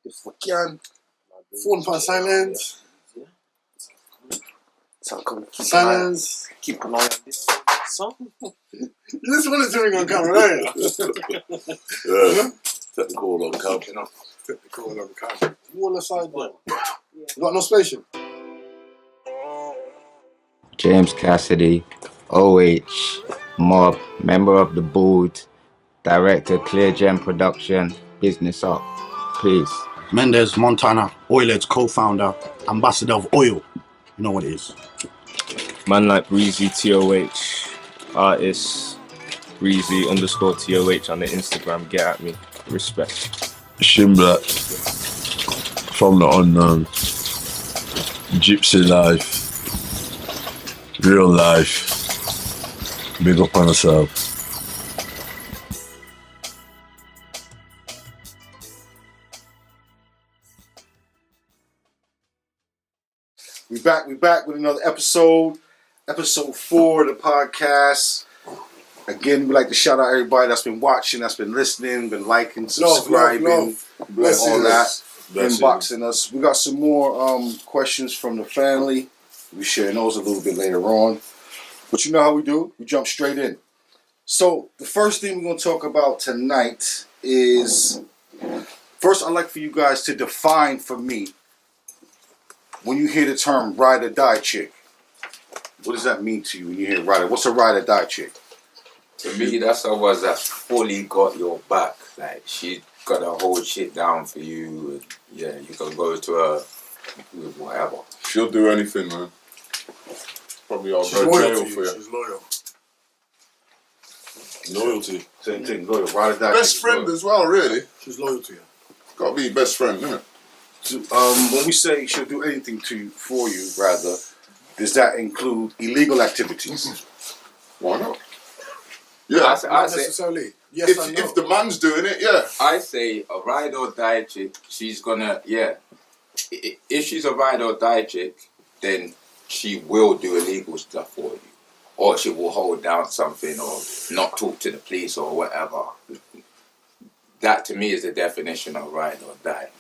if we can. Phone for silence. Silence. Keep an eye on this song. You just wanted to ring on camera, don't you? Take the call on camera. Take the call on camera. Wall aside, bro. You got no spaceship? James Cassidy, OH, Mob, member of the board, director, Clear Gem Production, business up. Peace. Mendez Montana, Oilheads co-founder, ambassador of oil. You know what it is. Man like Breezy TOH, artist Breezy_TOH on the Instagram. Get at me. Respect. Shin Black from the unknown. Gypsy life. Real life. Big up on yourself. We back with another episode 4 of the podcast. Again, we'd like to shout out everybody that's been watching, that's been listening, been liking, subscribing, all that, inboxing us. We got some more questions from the family. We'll share those a little bit later on. But you know how we do? We jump straight in. So the first thing we're going to talk about tonight is, first I'd like for you guys to define for me, when you hear the term ride or die chick, what does that mean to you when you hear ride? What's a ride or die chick? To me, that's someone that's fully got your back. Like, she got to hold shit down for you. And, yeah, you can go to her with whatever. She'll do anything, man. Probably I'll go to jail for you. She's loyal. Loyalty. Same thing, loyal. Ride or die Best chick, friend loyal. as well, really. She's loyal to you. Gotta be your best friend, isn't it? When we say she'll do anything for you, rather, does that include illegal activities? Why not? Yeah. I Not say, necessarily. Yes, I know. If the man's doing it, yeah. I say a ride or die chick, she's gonna, yeah. If she's a ride or die chick, then she will do illegal stuff for you. Or she will hold down something or not talk to the police or whatever. That to me is the definition of ride or die.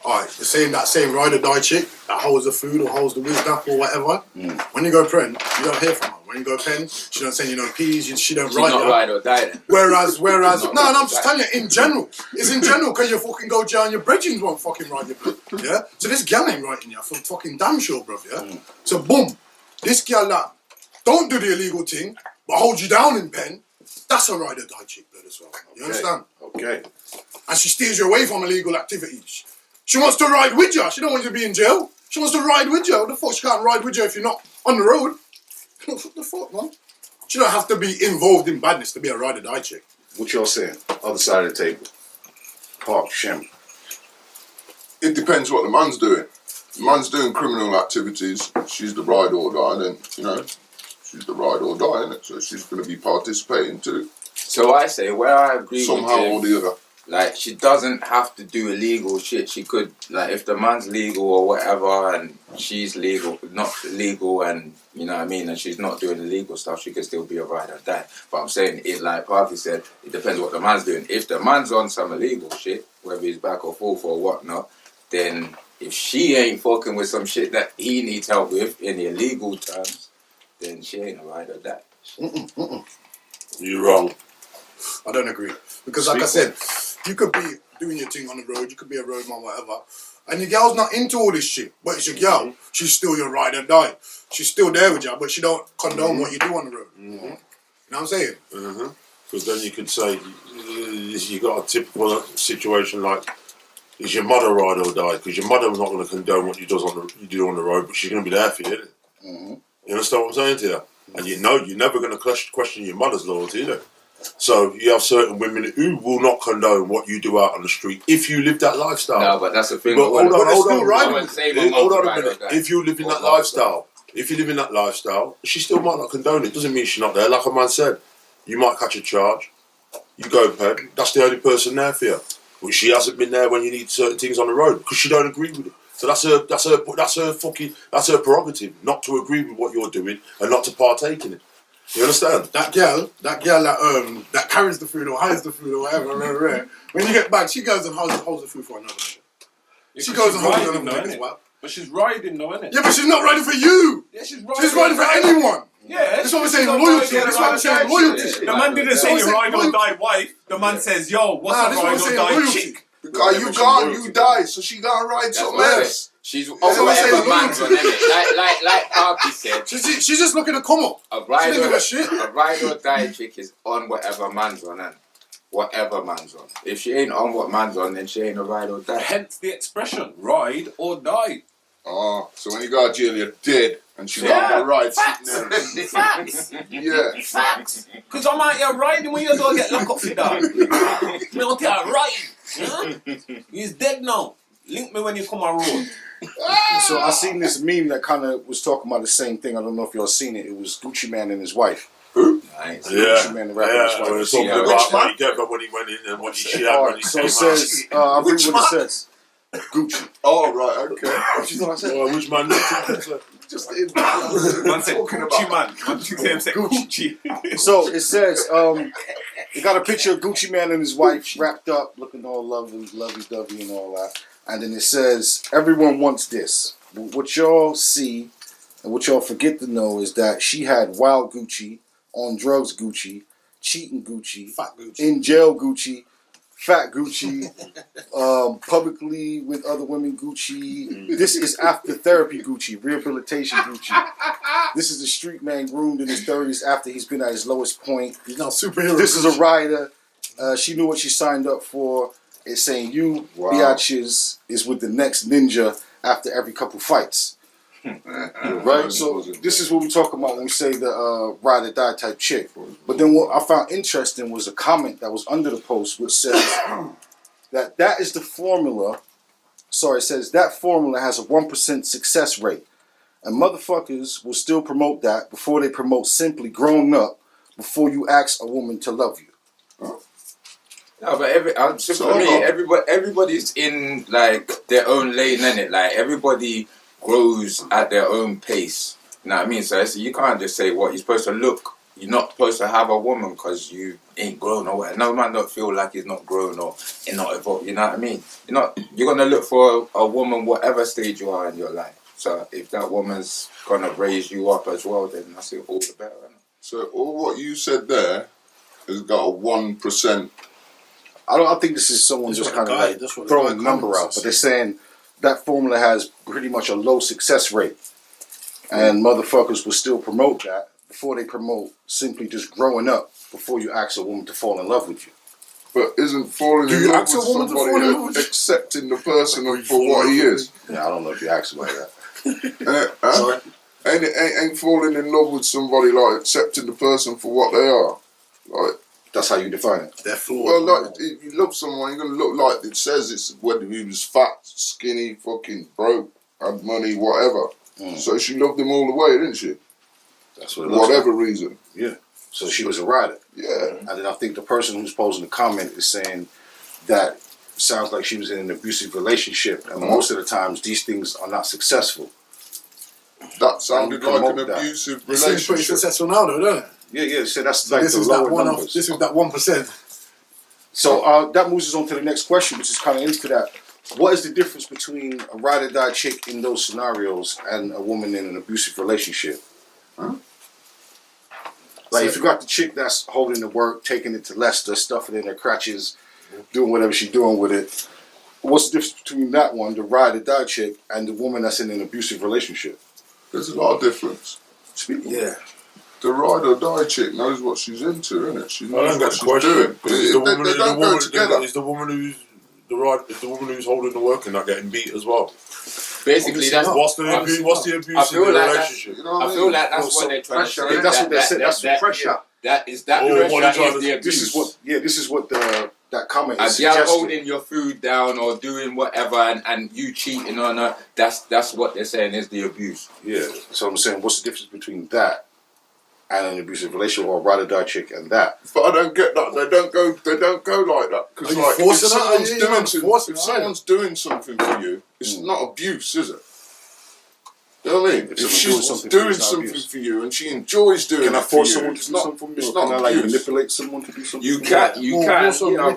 Alright, the same ride or die chick that holds the food or holds the wisdom or whatever. When you go pen, you don't hear from her. When you go pen, she don't send you no peas. She don't She's write not you. ride or die then. Whereas, no, I'm just telling you, in general. It's in general because you fucking go jail and your brethren won't fucking write your blood. Yeah? So this gal ain't writing you for fucking damn sure, bruv, yeah? So boom, this gal that don't do the illegal thing, but holds you down in pen, that's a ride or die chick, blood, as well. You understand? Okay. And she steers you away from illegal activities. She wants to ride with you. She don't want you to be in jail. She wants to ride with you. What the fuck? She can't ride with you if you're not on the road. What the fuck, man? She don't have to be involved in badness to be a ride or die chick. What y'all saying? Other side of the table. Park, Shem. It depends what the man's doing. The man's doing criminal activities. She's the ride or die, then, you know, she's the ride or die, innit? So she's going to be participating too. So I say, where I agree somehow with him, or the other. like, she doesn't have to do illegal shit. She could, like, if the man's legal or whatever and she's not legal and, you know what I mean, and she's not doing illegal stuff, she could still be a ride or die. But I'm saying, it, like Parky said, it depends what the man's doing. If the man's on some illegal shit, whether he's back or forth or whatnot, then if she ain't fucking with some shit that he needs help with in the illegal terms, then she ain't a ride or die. You're wrong. I don't agree. Because like I said, you could be doing your thing on the road, you could be a roadman, whatever, and your girl's not into all this shit, but it's your girl. She's still your ride or die. She's still there with you, but she don't condone what you do on the road. You know what I'm saying? Because then you could say you got a typical situation like, is your mother ride or die? Because your mother's not going to condone what you do on the road, but she's going to be there for you, isn't it? You understand what I'm saying to you? And you know you're never going to question your mother's loyalty, is it? So you have certain women who will not condone what you do out on the street if you live that lifestyle. No, but that's the thing. But hold on a minute. If you live in that lifestyle, she still might not condone it. Doesn't mean she's not there. Like a man said, you might catch a charge. You go ped. That's the only person there for you. But she hasn't been there when you need certain things on the road because she don't agree with it. So that's her prerogative not to agree with what you're doing and not to partake in it. You understand? That girl that carries the food or hides the food or whatever, when you get back, she goes and holds the food for another nigga. She goes and holds riding on though, niggas, innit? wow. But she's riding though, innit? Yeah, but she's not riding for you. Yeah, she's She's riding for anyone. Yeah. That's what we're saying, loyalty. That's what I'm saying, loyalty. The man didn't say So ride or loyalty. die wife. The man says, yo, what's Nah, a this is what I'm ride or saying, die loyalty. chick? Because you gone, you die, so she gotta ride That's something what it else. is. She's on That's what I'm whatever saying, man's on, loyalty. innit? Like Parky said, She's just looking to come up. a She didn't give a shit. ride or die chick is on whatever man's on, innit? Whatever man's on. If she ain't on what man's on, then she ain't a ride or die. Hence the expression, ride or die. Oh, so when you go to jail, you're dead, and she got the ride sitting there. Facts. Yeah. Facts. Because I'm out here riding when you don't get locked up for that. Me out here riding. Yeah? He's dead now. Link me when you come on road. So I seen this meme that kind of was talking about the same thing. I don't know if y'all seen it. It was Gucci Man and his wife. Nice. Gucci Man, the rapper, and his wife. When it's talking about what he gave up when he went in and what he shit out when he So came it says, I read Which what it man? says. Gucci. Oh, right, okay. What you thought I said? Which man? Just in. Man said Talking Gucci about. man. Man said Gucci. So it says, it got a picture of Gucci Man and his wife wrapped up, looking all lovey-dovey and all that. And then it says, everyone wants this. What y'all see and what y'all forget to know is that she had wild Gucci, on drugs Gucci, cheating Gucci, Fat Gucci. in jail Gucci, fat Gucci, publicly with other women Gucci. This is after therapy Gucci, rehabilitation Gucci. This is a street man groomed in his 30s after he's been at his lowest point. He's now superhero. This is a rider. She knew what she signed up for. It's saying you, biatches, is with the next ninja after every couple fights. Right? So this is what we talk about when we say the ride or die type chick. But then what I found interesting was a comment that was under the post which says that is the formula. Sorry, it says that formula has a 1% success rate. And motherfuckers will still promote that before they promote simply grown up before you ask a woman to love you. No, but for me, everybody's in like their own lane, innit? Like everybody grows at their own pace. You know what I mean? So you can't just say what you're supposed to look. You're not supposed to have a woman because you ain't grown or whatever. No man don't feel like he's not grown or he's not evolved. You know what I mean? You're gonna look for a woman whatever stage you are in your life. So if that woman's gonna raise you up as well, then that's it all the better. Innit? So all what you said there has got a 1%. I think this is someone just kind of like throwing a number out, but they're saying that formula has pretty much a low success rate, and motherfuckers will still promote that before they promote simply just growing up before you ask a woman to fall in love with you. But isn't falling in love with somebody accepting the person for what he is? Yeah, I don't know if you ask like that. Sorry? Ain't falling in love with somebody like accepting the person for what they are. Like, that's how you define it. They're flawed. Well, like, if you love someone, you're gonna look like it says. It's whether he was fat, skinny, fucking broke, had money, whatever. So she loved him all the way, didn't she? That's what it whatever reason. Yeah. So she was a rider. Yeah. And then I think the person who's posing the comment is saying that sounds like she was in an abusive relationship, and most of the times these things are not successful. That sounded like an abusive relationship. It seems pretty successful now, though, doesn't it? Yeah. So that's So like this the is lower that numbers. This is that 1%. So that moves us on to the next question, which is kind of into that. What is the difference between a ride or die chick in those scenarios and a woman in an abusive relationship? Huh? Like if you got the chick that's holding the work, taking it to Leicester, stuffing it in her crotches, doing whatever she's doing with it, what's the difference between that one, the ride or die chick, and the woman that's in an abusive relationship? There's a lot of difference. Yeah. The ride or die chick knows what she's into, innit? She I knows don't what get the she's question. doing. They don't go together. Is the woman who's holding the work and not getting beat as well? Basically, that's what's the abuse in the relationship. I feel like that's what they're trying to say. That's what they said. That's the pressure. That pressure is the abuse. This is what that comment A is girl suggesting. holding your food down or doing whatever and you cheating on her, that's what they're saying is the abuse. Yeah. So I'm saying, what's the difference between that and an abusive relationship, or a ride or die chick and that? But I don't get that. They don't go like that. Because like, if someone's doing something for you, it's not abuse, is it? You know what I mean? If she's doing something for you and she enjoys doing can I it for force you, someone to do something for me? It's Or can I not like abuse. manipulate someone to do something? You for can, me? yeah,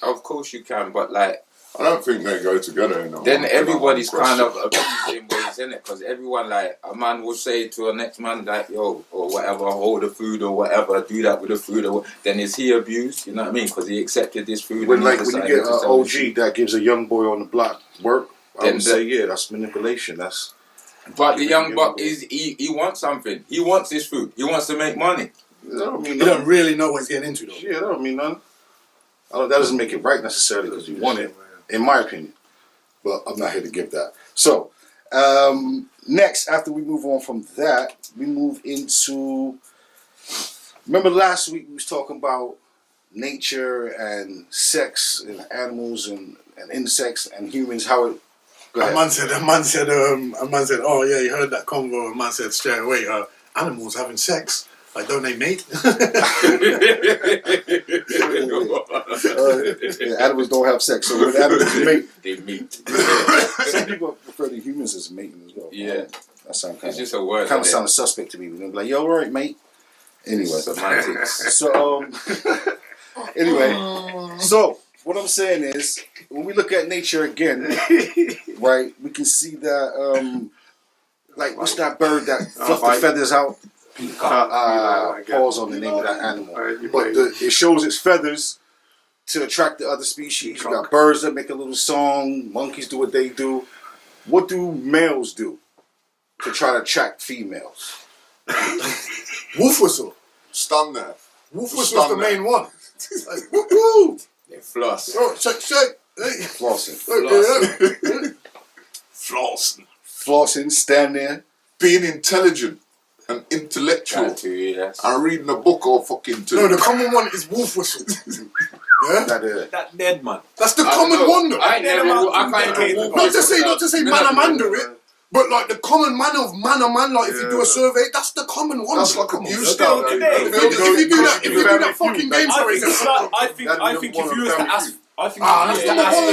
of course you can, but like I don't think they go together. Then everybody's kind of abusing ways, innit? Because everyone, like, a man will say to a next man, like, yo, or whatever, hold the food or whatever, do that with the food, or then is he abused? You know what I mean? Because he accepted this food. When you get an OG that gives a young boy on the block work, I would say, yeah, that's manipulation. But the young buck he wants something. He wants this food. He wants to make money. That don't mean He don't really know what he's getting into, though. Yeah, that don't mean nothing. That doesn't make it right necessarily because you want it, in my opinion. But I'm not here to give that. So, next, after we move on from that, we move into... Remember last week we was talking about nature and sex and animals and insects and humans, how it... Go ahead. A man said, oh yeah, you heard that convo. A man said straight away, animals having sex. Like, don't they mate? Animals don't have sex, so when animals mate, they mate. Some people prefer the humans as mating as well. Yeah, that sounds it's just a word. Kind of sounds suspect to me. We're gonna be like, "Yo, all right, mate." Anyway, semantics. So, anyway, so what I'm saying is, when we look at nature again, right, we can see that, like, what's that bird that fluffed the feathers out? Pause on the name of that animal, but it shows its feathers to attract the other species. You got birds that make a little song, monkeys do what they do. What do males do to try to attract females? Wolf whistle. Stand there. Wolf whistle's the main one. Like, woo! They floss. Oh, shake. Hey. Flossing. Flossing, stand there. Being intelligent and intellectual. That too, yes. And reading a book or fucking two. No, the common one is wolf whistle. Yeah? That dead man. That's the common one, though. I can't Not to say man do it. But like the common man, like if you do a survey, that's the common one. That's like a new style. style. If you do that fucking game, I think if you was to ask, in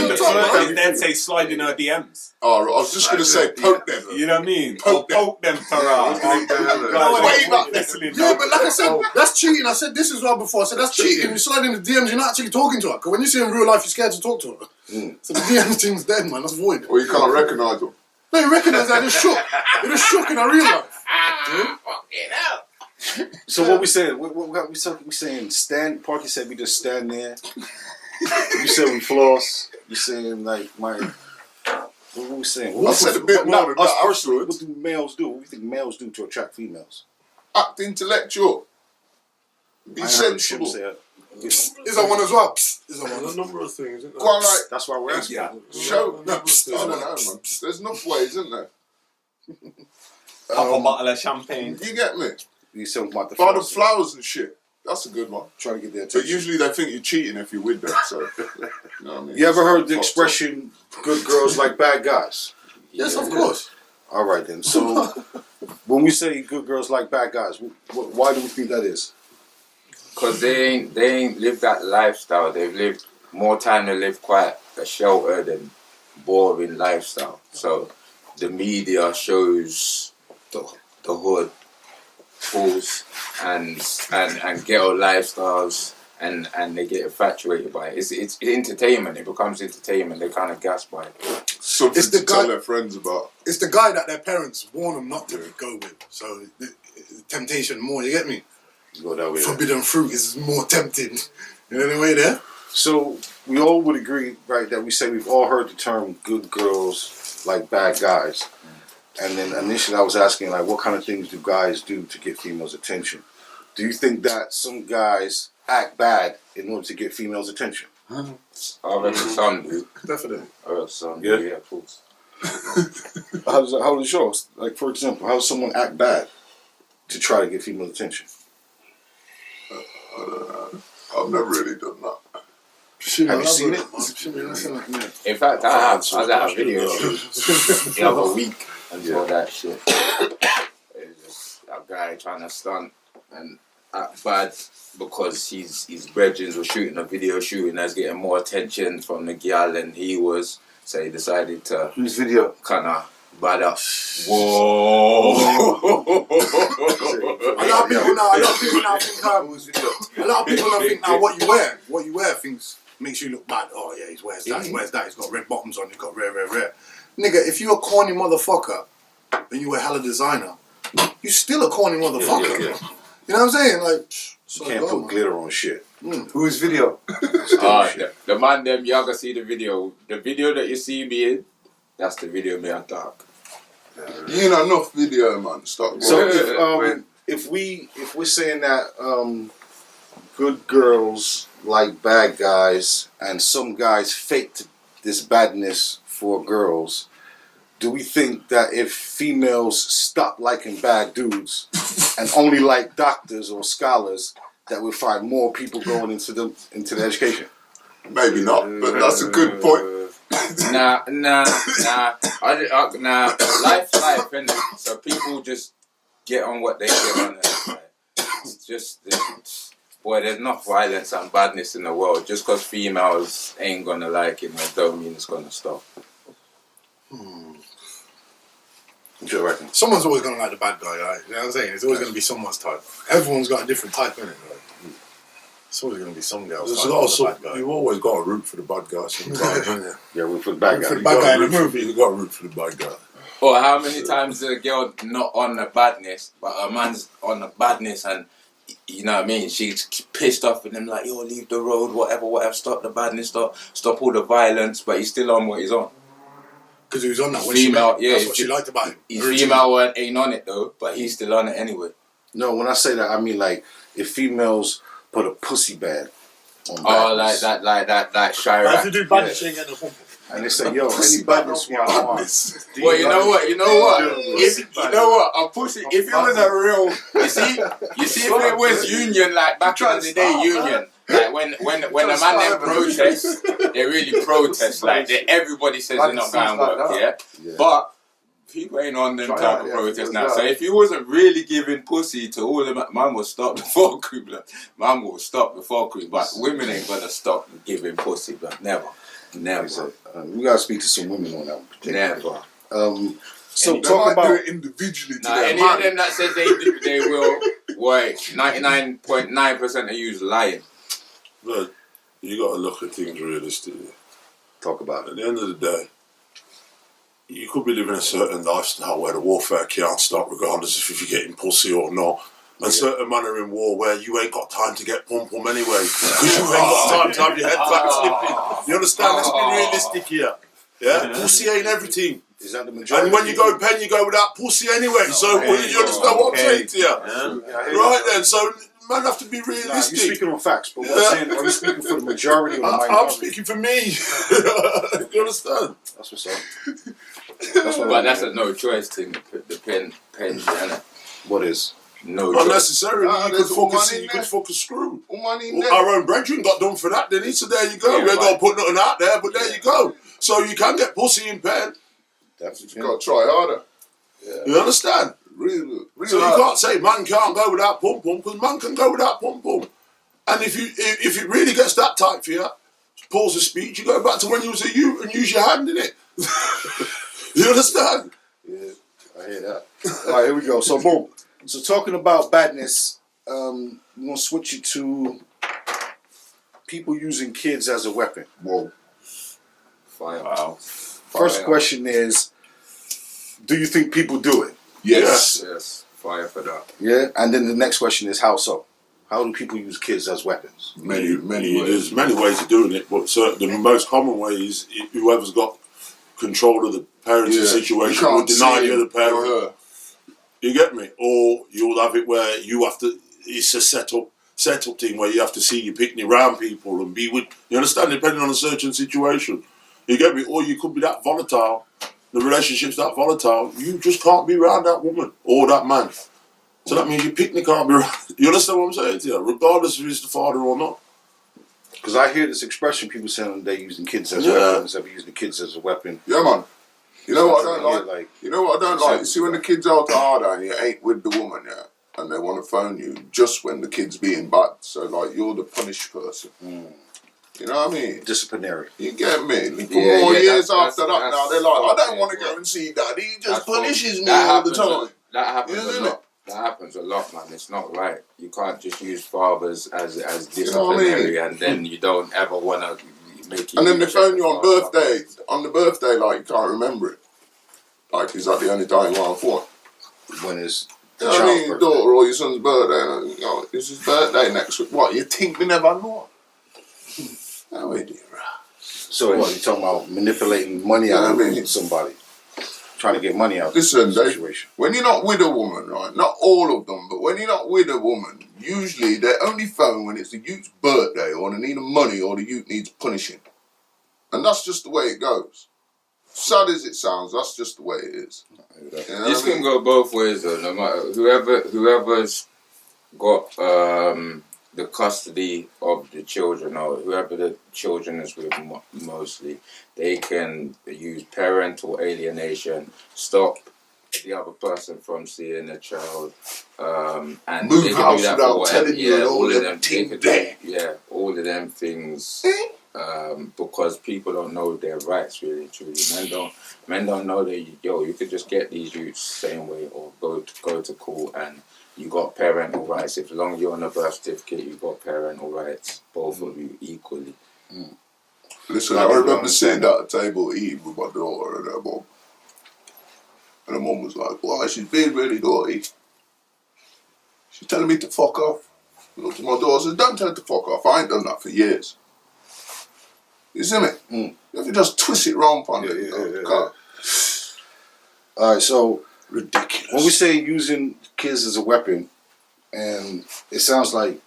the survey, then say slide in her DMs. Oh, I was just going to say poke them. You know what I mean? Poke them, Farah. Yeah, but like I said, that's cheating. I said this as well before. I said that's cheating. You slide in the DMs, you're not actually talking to her. Because when you see her in real life, you're scared to talk to her. So the DM thing's dead, man. That's void. Or you can't recognise them. No, you recognise that. They're shook. They're just shook in a real life. So what we saying? What we saying? Stand. Parky said we just stand there. You said we floss. You saying like my. What were we saying? I said a bit more than us that. personally. What do males do? What do you think males do to attract females? Act intellectual. Be sensible. Is that one as well? Is that one? A number of things, isn't there? Quite like. That's why we're asking. Yeah. Show. I don't know, man. There's enough ways, isn't there? Pop a bottle of champagne. You get me? You said about the buy them flowers and shit. That's a good one. Trying to get their attention. But usually they think you're cheating if you're with them. So, you know what I mean? You ever heard the expression "good girls like bad guys"? Yes, of course. All right then. So when we say "good girls like bad guys," why do we think that is? Because they ain't lived that lifestyle. They've lived more time to live quite a sheltered and boring lifestyle. So the media shows the hood, fools, and ghetto lifestyles, and they get infatuated by it. It's entertainment. It becomes entertainment. They kind of gas by it. Something to tell their friends about. It's the guy that their parents warn them not to go with. So the temptation more. You get me? Go that way. Forbidden fruit is more tempting. You know the way there? So we all would agree, right, that we say we've all heard the term "good girls like bad guys," and then initially I was asking like, what kind of things do guys do to get females' attention? Do you think that some guys act bad in order to get females' attention? I reckon some do. Definitely. I reckon some Yeah. do. Yeah, of course. How does it show? Like, for example, how does someone act bad to try to get females' attention? I've never really done that. Have you seen it? In fact, I was at a video shoot the other week and all that shit. It's just a guy trying to stunt and act bad because his brethren were shooting a video shoot and that's getting more attention from the girl than he was. So he decided to Whose video? kind of bad up. Whoa! A lot of people now think what you wear makes you look bad. Oh yeah, he wears that, he wears that, he's got red bottoms on, he's got rare. Nigga, if you're a corny motherfucker and you wear hella designer, you still a corny motherfucker. Yeah. You know what I'm saying? Like, you can't put glitter on shit. Whose video? The man them, y'all gonna see the video. The video that you see me in, that's the video me I talk. You ain't enough video, man. Stop. So if we're saying that good girls like bad guys and some guys faked this badness for girls, do we think that if females stop liking bad dudes and only like doctors or scholars, that we'll find more people going into the education? Maybe not, but that's a good point. Nah. Life's life, innit? So people just get on what they get on. It's just, boy, there's enough violence and badness in the world. Just because females ain't gonna like it, don't mean it's gonna stop. What you reckon? Someone's always gonna like the bad guy, right? You know what I'm saying? It's always gonna be someone's type. Everyone's got a different type, innit? Right? It's always gonna be some girls. You've always got to root for the bad guy sometimes, haven't you? Yeah, root for the bad guy. For the bad guy in the movie. You've got to root for the bad guy. Or how many times is a girl not on the badness, but a man's on the badness, and you know what I mean? She's pissed off with him, like, yo, leave the road, whatever, stop the badness, stop all the violence, but he's still on what he's on. Because he was on that when female, that's what she liked about him. His female ain't on it though, but he's still on it anyway. No, when I say that, I mean like if females put a pussy bag on badness. like that Chirac. If you do badness, she ain't getting no pump. And they say, yo, any badness you want. Well, you know what? A pussy, if it was a real, you see if it was union, like back in the day, union, like when a man them protest, they really protest, like everybody says they're not going to work, yeah? But people ain't on them type of protest now. So if you wasn't really giving pussy to all of them, man will stop before creep. But women ain't gonna stop giving pussy, but never. We gotta speak to some women on that. Never. So talk about do it individually. Any of them that says they will. Wait, 99.9% of you's lying. But you got to look at things realistically. Talk about it. At the end of the day, you could be living a certain lifestyle where the warfare can't stop, regardless if you're getting pussy or not. And certain men are in war where you ain't got time to get pum anyway, because you ain't got time to have your head back slipping. You understand? Let's be realistic here. Yeah, pussy ain't everything. Is that the majority? And when you go pen, you go without pussy anyway. So you understand what I'm saying to you? Right then, so man have to be realistic. You're speaking on facts, but what I'm saying, are you speaking for the majority or the minority? I'm speaking for me. You understand? That's what's up. But that's a no choice thing. The pen, innit? What is? No, not necessarily. You could fuck a screw. Our own brethren got done for that, didn't he? So there you go. We ain't got to put nothing out there, but there you go. So you can get pussy in pen. Definitely. You got to try harder. Yeah. You understand? Really so you can't say man can't go without pum because man can go without pum. And if it really gets that tight for you, pause the speech. You go back to when you was a youth and use your hand in it. You understand? Yeah, I hear that. All right, here we go. So boom. So talking about badness, we're gonna switch it to people using kids as a weapon. Whoa. Fire. Wow. First question is, do you think people do it? Yes. Fire for that. Yeah. And then the next question is, how so? How do people use kids as weapons? Many ways. There's many ways of doing it, but the most common way is whoever's got control of the parenting situation will deny you the parent. You get me? Or you'll have it where you have to. It's a set up thing where you have to see you picnic around people and be with. You understand? Depending on a certain situation, you get me? Or you could be that volatile. The relationship's that volatile. You just can't be around that woman or that man. So that means your picnic can't be around. You understand what I'm saying to you? Regardless if it's the father or not. Because I hear this expression, people saying they're using kids as weapons instead of using the kids as a weapon. Yeah, man. You know what I don't like? You know what I don't like? You see when the kids out harder and you ain't with the woman, and they want to phone you just when the kid's being bad. So, like, you're the punished person. You know what I mean? Disciplinary. You get me? For more years after that now, they're like, I don't want to go and see daddy. He just punishes me all the time. That happens a lot. That happens a lot, man. It's not right. You can't just use fathers as disciplinary, and then you don't ever want to make it. And then they phone you on the birthday, like you can't remember it. Like, is that the only time you want to phone? When it's you know what I mean, your daughter or your son's birthday, and, you know, it's his birthday next week. What, you think we never know? No, we do, right? So what, you talking about manipulating money out of somebody? Trying to get money out of the situation. When you're not with a woman, right, not all of them, but when you're not with a woman, usually they only phone when it's the youth's birthday or they need money or the youth needs punishing. And that's just the way it goes. Sad as it sounds, that's just the way it is. You know this can go both ways though. No matter whoever's got the custody of the children, or whoever the children is with mostly, they can use parental alienation, stop the other person from seeing the child, and move they can house do that without for whatever. telling you all of them all of them things. Because people don't know their rights, really, truly. Men don't know that you could just get these youths same way, or go to court and you got parental rights. If as long as you're on a birth certificate, you got parental rights, both of you equally. Listen, I remember sitting at a table eating with my daughter and her mum, and her mum was like, "Well, she's being really naughty. She's telling me to fuck off." I looked at my daughter and said, "Don't tell her to fuck off. I ain't done that for years." You see me? You have to just twist it wrong for me. Alright, so ridiculous. When we say using kids as a weapon, and it sounds like,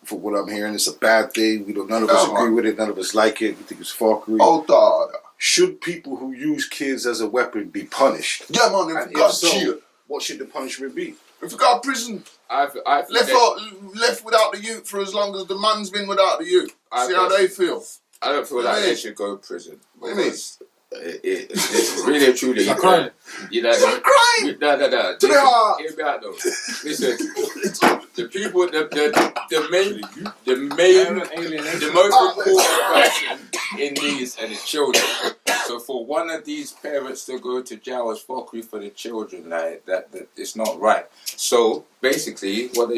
for what I'm hearing, it's a bad thing. None of us agree with it. None of us like it. We think it's fuckery. Oh, God. Should people who use kids as a weapon be punished? Yeah, man. If you got jail, what should the punishment be? If you got prison, left without the youth for as long as the man's been without the youth. See how they feel. I don't feel like they should go to prison. What do you mean? It's really truly a crime. It's a crime. No. To the heart. Hear me out though. Listen, the people, the most important person in these are the children. So for one of these parents to go to jail is fuckery for the children. Like that it's not right. So basically, what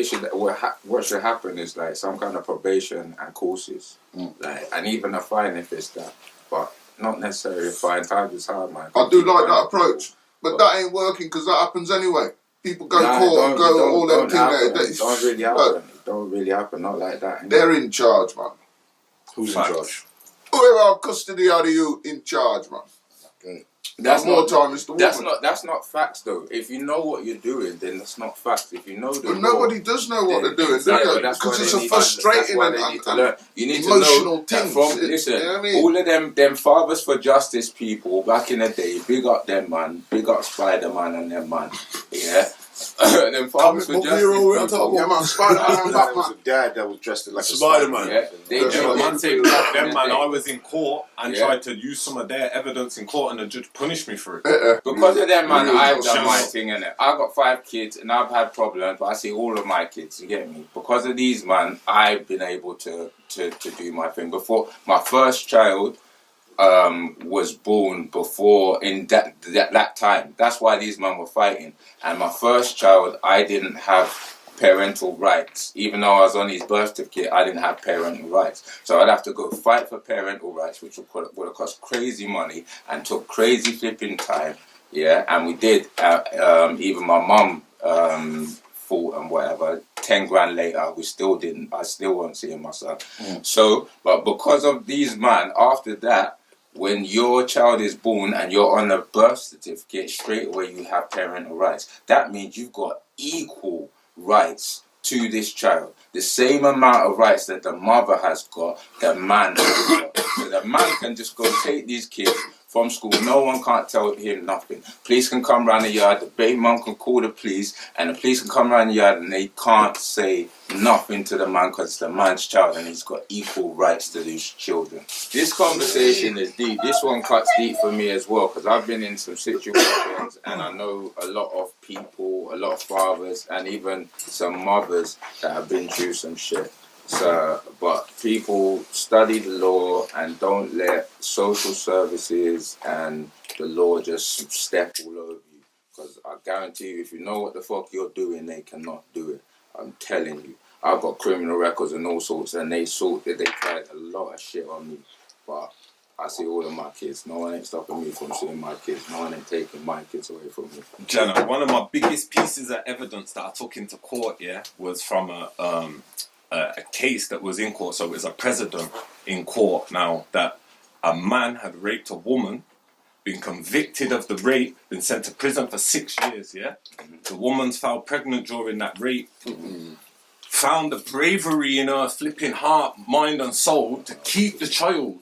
should happen is like some kind of probation and courses, like, and even a fine if it's that, but not necessarily a fine. Time is hard, man. I do like that approach, but that ain't working because that happens anyway. People go court, all them things there. It don't really happen. It don't really happen. Not like that. Anyway. They're in charge, man. Who's in charge? Whoever have custody of you in charge, man. Okay. That's more time is the woman. That's not facts though. If you know what you're doing, then that's not facts. If you know but nobody does know what they're doing, do they? Because it's a frustrating and you need emotional to know thing. Listen, you know what I mean? all of them fathers for justice people back in the day, big up them, man. Big up Spider-Man and them, man. Yeah. Them fathers for justice people. Yeah, man. Spider-Man, Batman. Was a dad that was dressed like a Spider-Man. Yeah. I was in court and tried to use some of their evidence in court, and the judge punished me for it. Because of them, man, I've done my thing, innit? I've got 5 kids and I've had problems, but I see all of my kids, you get me? Because of these, man, I've been able to do my thing. Before my first child was born before in that time. That's why these men were fighting. And my first child, I didn't have parental rights. Even though I was on his birth certificate, I didn't have parental rights. So I'd have to go fight for parental rights, which would have cost crazy money and took crazy flipping time. Yeah, and we did. Even my mum fought and whatever. 10 grand later, we still didn't. I still wasn't seeing my son. So, but because of these men, after that, when your child is born and you're on a birth certificate, straight away you have parental rights. That means you've got equal rights to this child. The same amount of rights that the mother has got, the man has got. So the man can just go take these kids from school. No one can't tell him nothing. Police can come round the yard, the baby mum can call the police, and the police can come round the yard and they can't say nothing to the man because it's the man's child and he's got equal rights to these children. This conversation is deep. This one cuts deep for me as well because I've been in some situations and I know a lot of people, a lot of fathers and even some mothers that have been through some shit. So, but people study the law and don't let social services and the law just step all over you. Because I guarantee you, if you know what the fuck you're doing, they cannot do it. I'm telling you. I've got criminal records and all sorts, and they tried a lot of shit on me. But I see all of my kids. No one ain't stopping me from seeing my kids. No one ain't taking my kids away from me. Jenna, one of my biggest pieces of evidence that I took into court, was from a case that was in court. So it was a precedent in court now that a man had raped a woman, been convicted of the rape, been sent to prison for 6 years, The woman's found pregnant during that rape. Found the bravery in her flipping heart, mind and soul to keep the child,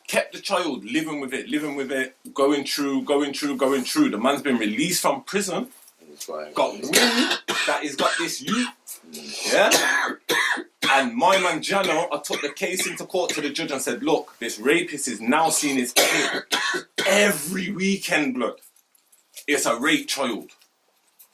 Kept the child, living with it, going through. The man's been released from prison, got wind that he's got this youth, And my man Jano, I took the case into court to the judge and said, look, this rapist is now seen his kid every weekend, blood. It's a rape child.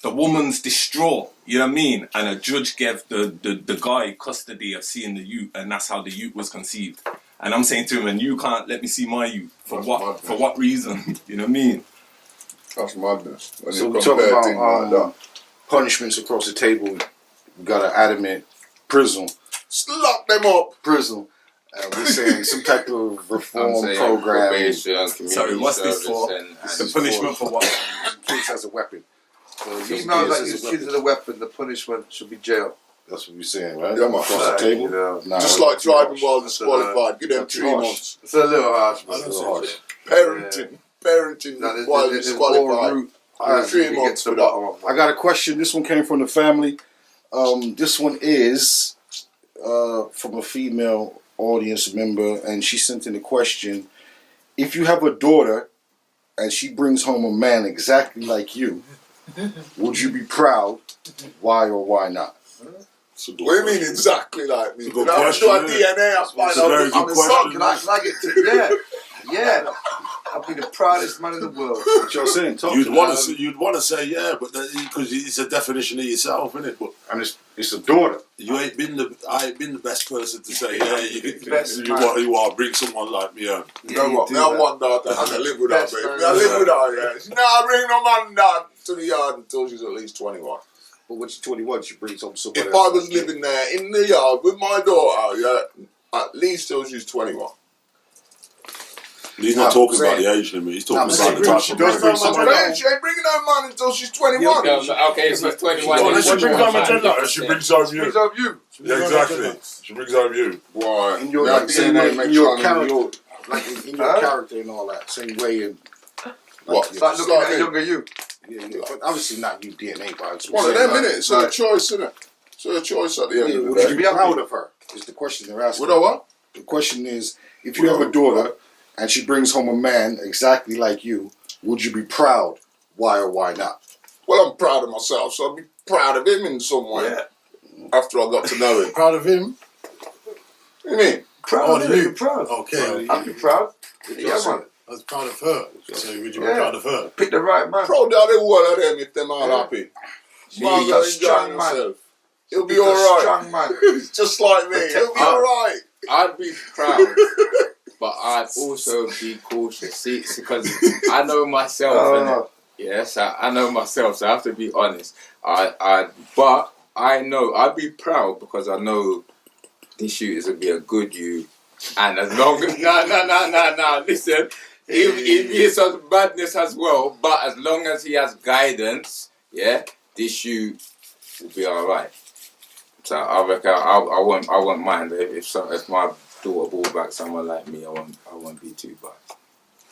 The woman's distraught, you know what I mean? And a judge gave the guy custody of seeing the youth, and that's how the youth was conceived. And I'm saying to him, and you can't let me see my youth. For what reason? You know what I mean? That's madness. When so we talk about punishments across the table. We got an adamant prison. Lock them up. Prison. We're saying some type of reform program. Sorry, what's this for? It's the punishment for what? Kids as a weapon. Females that use kids as a weapon, the punishment should be jail. That's what we're saying, right? Yeah, man. Across the table. Nah, just like driving while disqualified. Give them 3 months. It's a little harsh. Parenting while disqualified. 3 months for that. I got a question. This one came from the family. This one is from a female audience member, and she sent in a question. If you have a daughter and she brings home a man exactly like you, would you be proud? Why or why not? What do you mean exactly like me? Good question. Do a DNA. I'm a son. Can I get to yeah. I'll be the proudest man in the world. What you're saying? You'd want to say yeah, but because it's a definition of yourself, isn't it? But and it's a daughter. I ain't been the best person to say yeah. You are bring someone like me home. You know what? I want daughter. I can live with her, baby. I live with her. Yeah. No, I bring no man down to the yard until she's at least 21. But when she's 21, she brings home somebody. If I was living there in the yard with my daughter, at least till she's 21. He's not talking about the age limit. He's talking about the type of man. She ain't bringing no man until she's 21. Okay, so 21. She brings home a gender. She brings home you. Yeah, exactly. She brings home you. Why? In your character, like in your character and all that, same way. In, what? Like looking at a younger you. Yeah, but obviously not you DNA wise. One of them, innit? It's a choice, isn't it? It's a choice at the end of the day. Would you be proud of her? Is the question they're asking. Would I what? The question is, if you have a daughter and she brings home a man exactly like you, would you be proud? Why or why not? Well, I'm proud of myself, so I'd be proud of him in some way. Yeah. After I got to know him. Proud of him? What do you mean? Proud of you? Proud. Okay. I'd be proud. Yeah, man. I was proud of her. So would you be proud of her? Pick the right man. Proud of the whole of them if them all happy. Smile and enjoying himself. He'll be alright. Strong man. Just like me. He'll be alright. I'd be proud, but I'd also be cautious. See, because I know myself. Yes, I know myself, so I have to be honest. But I know I'd be proud because I know this shooters would be a good you. And as long as no, listen, he be some badness as well. But as long as he has guidance, this shoot will be alright. So I reckon I won't mind if my daughter brought back someone like me. I won't be too bad.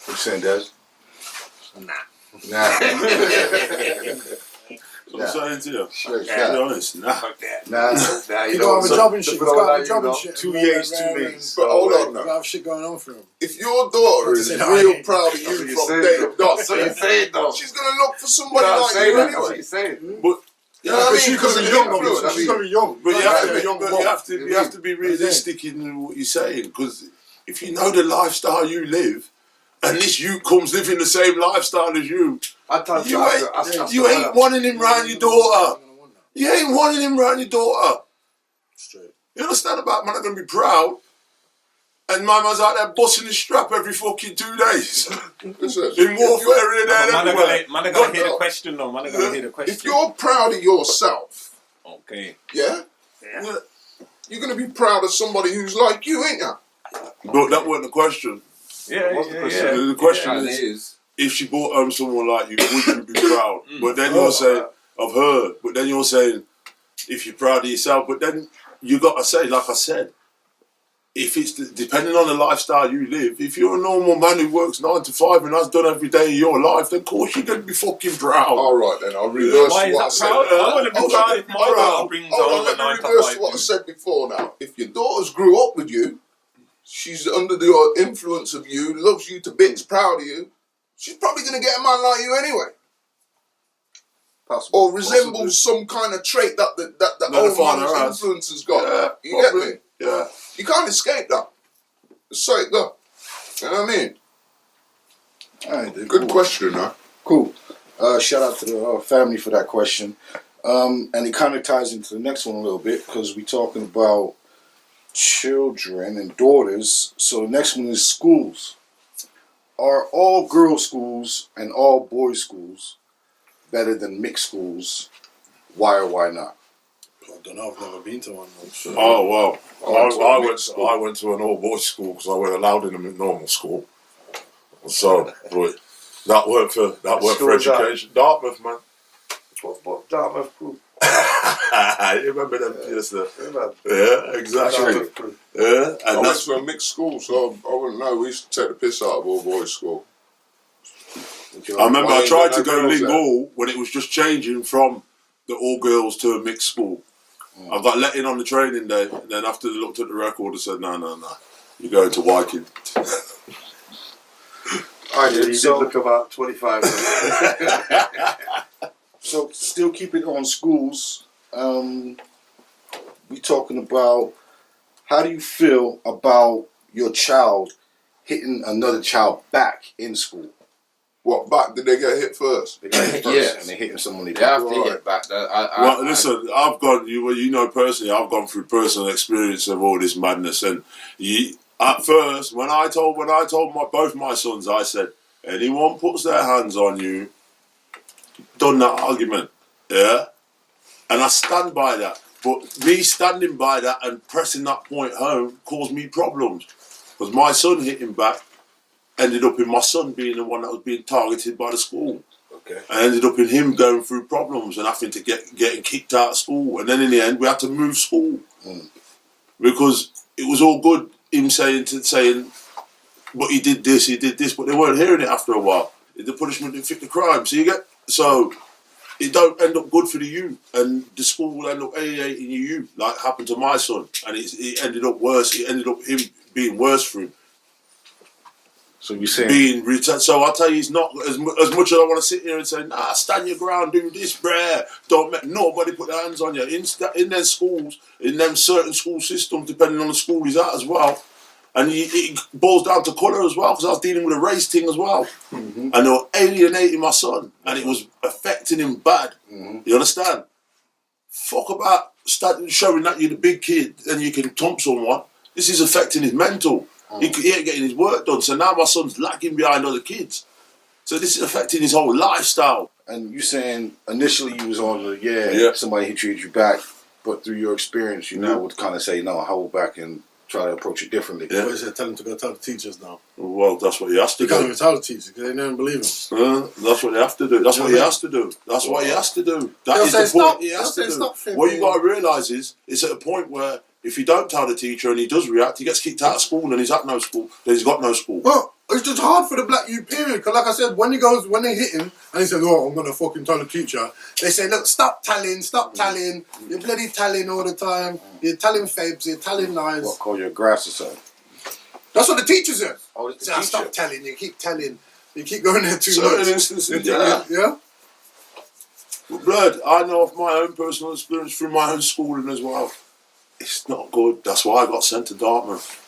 What you saying, Des? Nah. I'm saying to you. Sure, be honest. Nah. You don't have a job and shit. He's got a job and shit. 2 years, 2 days. But hold on now. You have shit going on for him. If your daughter is real proud of you from day dot, So you say it though. she's going to look for somebody like you anyway. That's what you're saying. But You know what I mean? She's going to be young. She's going to be young. But you have to be realistic in what you're saying, because if you know the lifestyle you live, and this you comes living the same lifestyle as you ain't wanting him round your daughter. You ain't wanting him round your daughter. Straight. You understand about man? I'm going to be proud. And my man's out there busting his strap every fucking 2 days. Listen, In warfare here, there, Man, everywhere. I gotta hear the question though. Man, I gotta hear the question. if you're proud of yourself, okay, yeah, you're gonna be proud of somebody who's like you, ain't you? But that wasn't the question. yeah. The question is, if she brought home someone like you, would you be proud? But then you're saying, of her, but then you're saying, if you're proud of yourself, but then you got to say, like I said, if it's depending on the lifestyle you live, if you're a normal man who works 9 to 5 and that's done every day of your life, then of course you're going to be fucking proud. All right, then I'll reverse Why is what I that said. proud? I want to be proud if my daughter brings home a 9 to 5. Reverse what I said before. Now, if your daughter's grew up with you, she's under the influence of you, loves you to bits, proud of you, she's probably going to get a man like you anyway. Possibly. Or resembles some kind of trait that the old man's influence has got. Yeah, You get me? Yeah. You can't escape that. So it go. You know what I mean? Alright, dude, Good cool. question, huh? Cool. Shout out to the family for that question. And it kind of ties into the next one a little bit because we're talking about children and daughters. So the next one is schools. Are all girls' schools and all boys' schools better than mixed schools? Why or why not? I don't know. I've never been to one. Oh well, I I went to an all boys school because I wasn't allowed in a normal school. So, but that worked for education. Dartmouth, man. What Dartmouth crew? You remember them? Yes, yeah, exactly. Yeah, I and went that's to a mixed school, so I wouldn't know. We used to take the piss out of all boys' school. I remember I tried to go girls lingual when it was just changing from the all girls to a mixed school. I got let in on the training day, and then after they looked at the record, they said, no, you're going to Wyking. Alright, You did look about 25. So still keeping on schools, we talking about how do you feel about your child hitting another child back in school? What, back? Did they get hit first? They got hit first Yes. and they're hitting someone. They have to get back. Well, listen, I've gone. You know personally, I've gone through personal experience of all this madness. And at first, when I told both my sons, I said, anyone puts their hands on you, done that argument, yeah. And I stand by that. But me standing by that and pressing that point home caused me problems because my son hitting back ended up in my son being the one that was being targeted by the school. Okay. And ended up in him going through problems and having to getting kicked out of school. And then in the end, we had to move school because it was all good him saying, but he did this, but they weren't hearing it after a while. The punishment didn't fit the crime. So it don't end up good for the youth, and the school will end up alienating the youth, like happened to my son, and it ended up worse. It ended up him being worse for him. So you're saying being returned. So I tell you, it's not as much as I want to sit here and say, nah, stand your ground, do this, bruh. Don't make nobody put their hands on you. In them schools, in them certain school systems, depending on the school he's at as well. And it boils down to colour as well, because I was dealing with a race thing as well. And they were alienating my son, and it was affecting him bad. You understand? Fuck about showing that you're the big kid and you can thump someone. This is affecting his mental. He ain't getting his work done, so now my son's lagging behind other kids. So this is affecting his whole lifestyle. And you saying initially you was on the somebody who treated you back, but through your experience, you now would kind of say, no, hold back and try to approach it differently. What is it? Tell him to go tell the teachers now. Well, that's what he has to You do. can't even tell the teachers because they don't believe him. That's what they have to do. That's what he has to do. That's what he has to do. That is the point he has to do. What you got to realise is, it's at a point where if you don't tell the teacher and he does react, he gets kicked out of school and he's at no school. Then he's got no school. Well, it's just hard for the black youth period because, like I said, when they hit him and he said, "Oh, I'm gonna fucking tell the teacher," they say, "Look, stop telling. You're bloody telling all the time. You're telling fabes. You're telling lies." What, call you a grass or something? That's what the teacher said. Oh, it's the Say, teacher. stop telling. You keep telling. You keep going there too Certain much. instances, Yeah. But blood, I know of my own personal experience through my own schooling as well. It's not good. That's why I got sent to Dartmouth.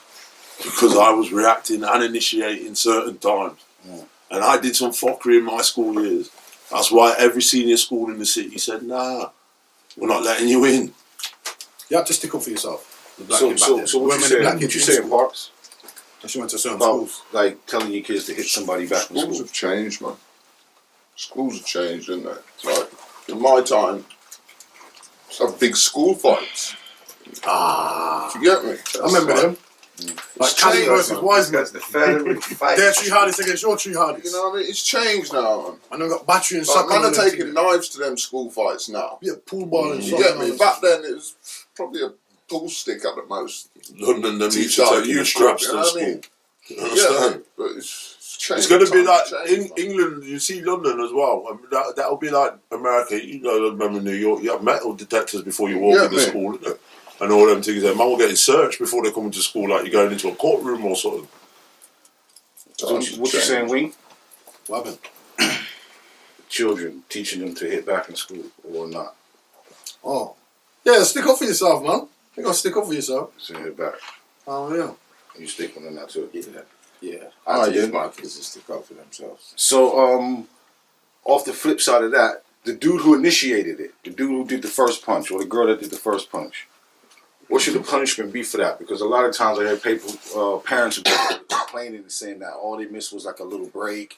Because I was reacting and initiating certain times. And I did some fuckery in my school years. That's why every senior school in the city said, nah, we're not letting you in. You have to stick up for yourself. So what you saying, Parks? She went to certain about schools. like telling your kids to hit somebody back in Schools school? have changed, man. Schools have changed, haven't they? Like in my time, it's have big school fights. Do you get me? I remember them. Like Cali versus Wiseman. The further fight. Their tree hardies against your tree hardies. You know what I mean? It's changed now, man. And they've got battery and Like, soccer. man are taking knives to them school fights now. Yeah, pool ball and You soccer. get me? Back then, it was probably a pool stick at the most. London, them used to take you straps to school. You understand? Yeah, but it's changed. It's going to be like Changed, in England. You see London as well. I mean, that'll be like America. You know, remember New York? You have metal detectors before you walk into school, and all them things. There, man will get searched before they come into school, like you're going into a courtroom or something. So what you saying, Wing? What happened? Children teaching them to hit back in school or not? Oh. Yeah, stick up for yourself, man. You gotta stick up for yourself. So hit back. Oh, yeah. You stick on that too. Yeah. Alright, I teach then. my kids to stick up for themselves. So off the flip side of that, the dude who initiated it, the dude who did the first punch, or the girl that did the first punch, what should the punishment be for that? Because a lot of times I hear parents are complaining and saying that all they missed was like a little break,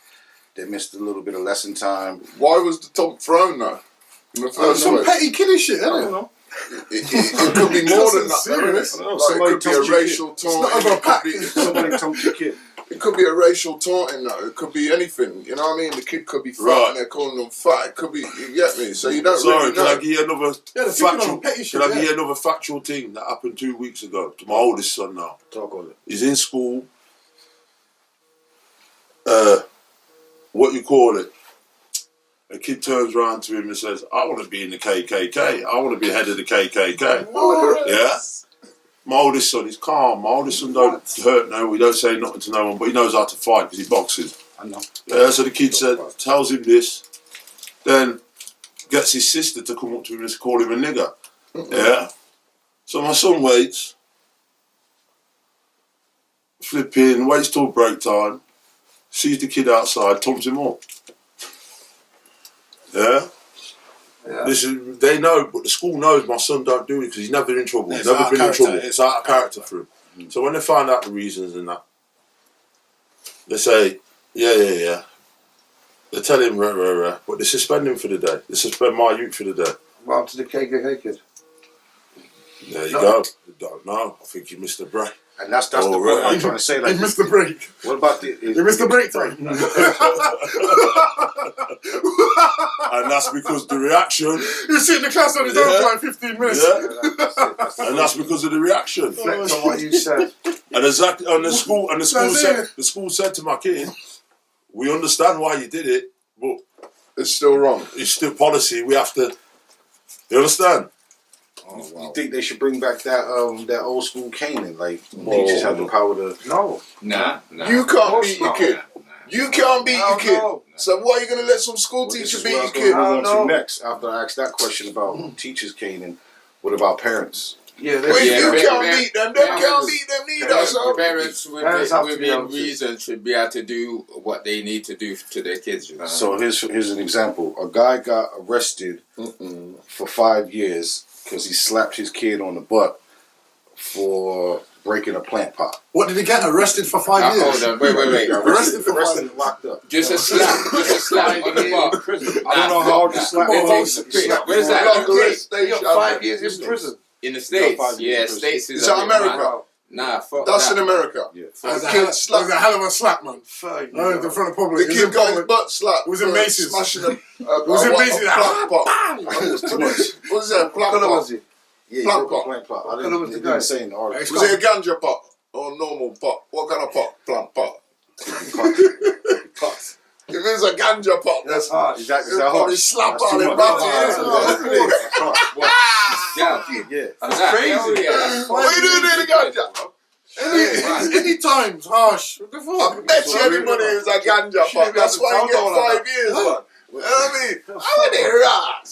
they missed a little bit of lesson time. Why was the top thrown though? In the first Some place? petty kiddie shit, I don't know. It could be more than that. Serious? Like, it could be a racial taunt. It's not over a pack. Somebody told your kid. It could be a racial taunting though. It could be anything. You know what I mean? The kid could be fat and they're calling them fat. It could be, you get me? So you don't Sorry, really can know. I give you another factual? petty shit, Can I give you another factual thing that happened 2 weeks ago to my oldest son now? Talk on it. He's in school. What you call it? A kid turns around to him and says, "I want to be in the KKK. I want to be head of the KKK." Yeah. My oldest son is calm. My oldest son don't hurt no. We don't say nothing to no one, but he knows how to fight because he boxes. I know. Yeah. So the kid tells him this, then gets his sister to come up to him and call him a nigger. Yeah. So my son waits, waits till break time, sees the kid outside, thumps him up. Yeah. They know, but the school knows my son don't do it because he's never in trouble. He's never been in trouble. It's out of character for him. So when they find out the reasons and that, they say, yeah. They tell him, but they suspend him for the day. They suspend my youth for the day. What happened to the KKK kid? There you go. You don't know. I think you missed the break. And that's the point I'm trying to say. Like, He missed the break. What about the? He missed the break time. And that's because the reaction. You sit in the class on his own for like 15 minutes. Yeah. And that's because of the reaction. Reflect on what you said. And exactly, and the school said to my kid, "We understand why you did it, but it's still wrong. It's still policy. We have to. You understand?" Oh, wow. You think they should bring back that old school caning? Like teachers have the power to. No. Nah. You can't beat your kid. You can't beat your kid. So why are you going to let some school teacher beat your kid? Move on to next. After I asked that question about teachers caning, what about parents? Yeah, you can't beat them. Them can't beat them neither. So parents within reason should be able to do what they need to do to their kids. You know? So here's an example. A guy got arrested for 5 years because he slapped his kid on the butt for breaking a plant pot. What did he get arrested for 5 years? Hold on, wait. Arrested and locked up. Just a slap on the butt. I don't know how hard to slap. Where's that? They got 5 years in prison. In the States, States is. Is that America? Nah, fuck that's that. in America. Yeah. That was a hell of a slap, man. In front of public. The kid got his butt slapped. It was in Macy's. Smashing it was in Macy's. Plant pot. What is that? Plant pot. Was it? Yeah, plant pot. Plant pot. I didn't say in the article. Was it a ganja pot or normal pot? What kind of pot? Plant pot. Pot. If it's a ganja pot, that's hard. Is that hard? Slap on it, Yeah. That's crazy. What are you doing in the ganja? Any time's harsh. What the fuck? I bet you anybody is a ganja pot. That's why you get 5 years, man. You know what I mean? How are they rats?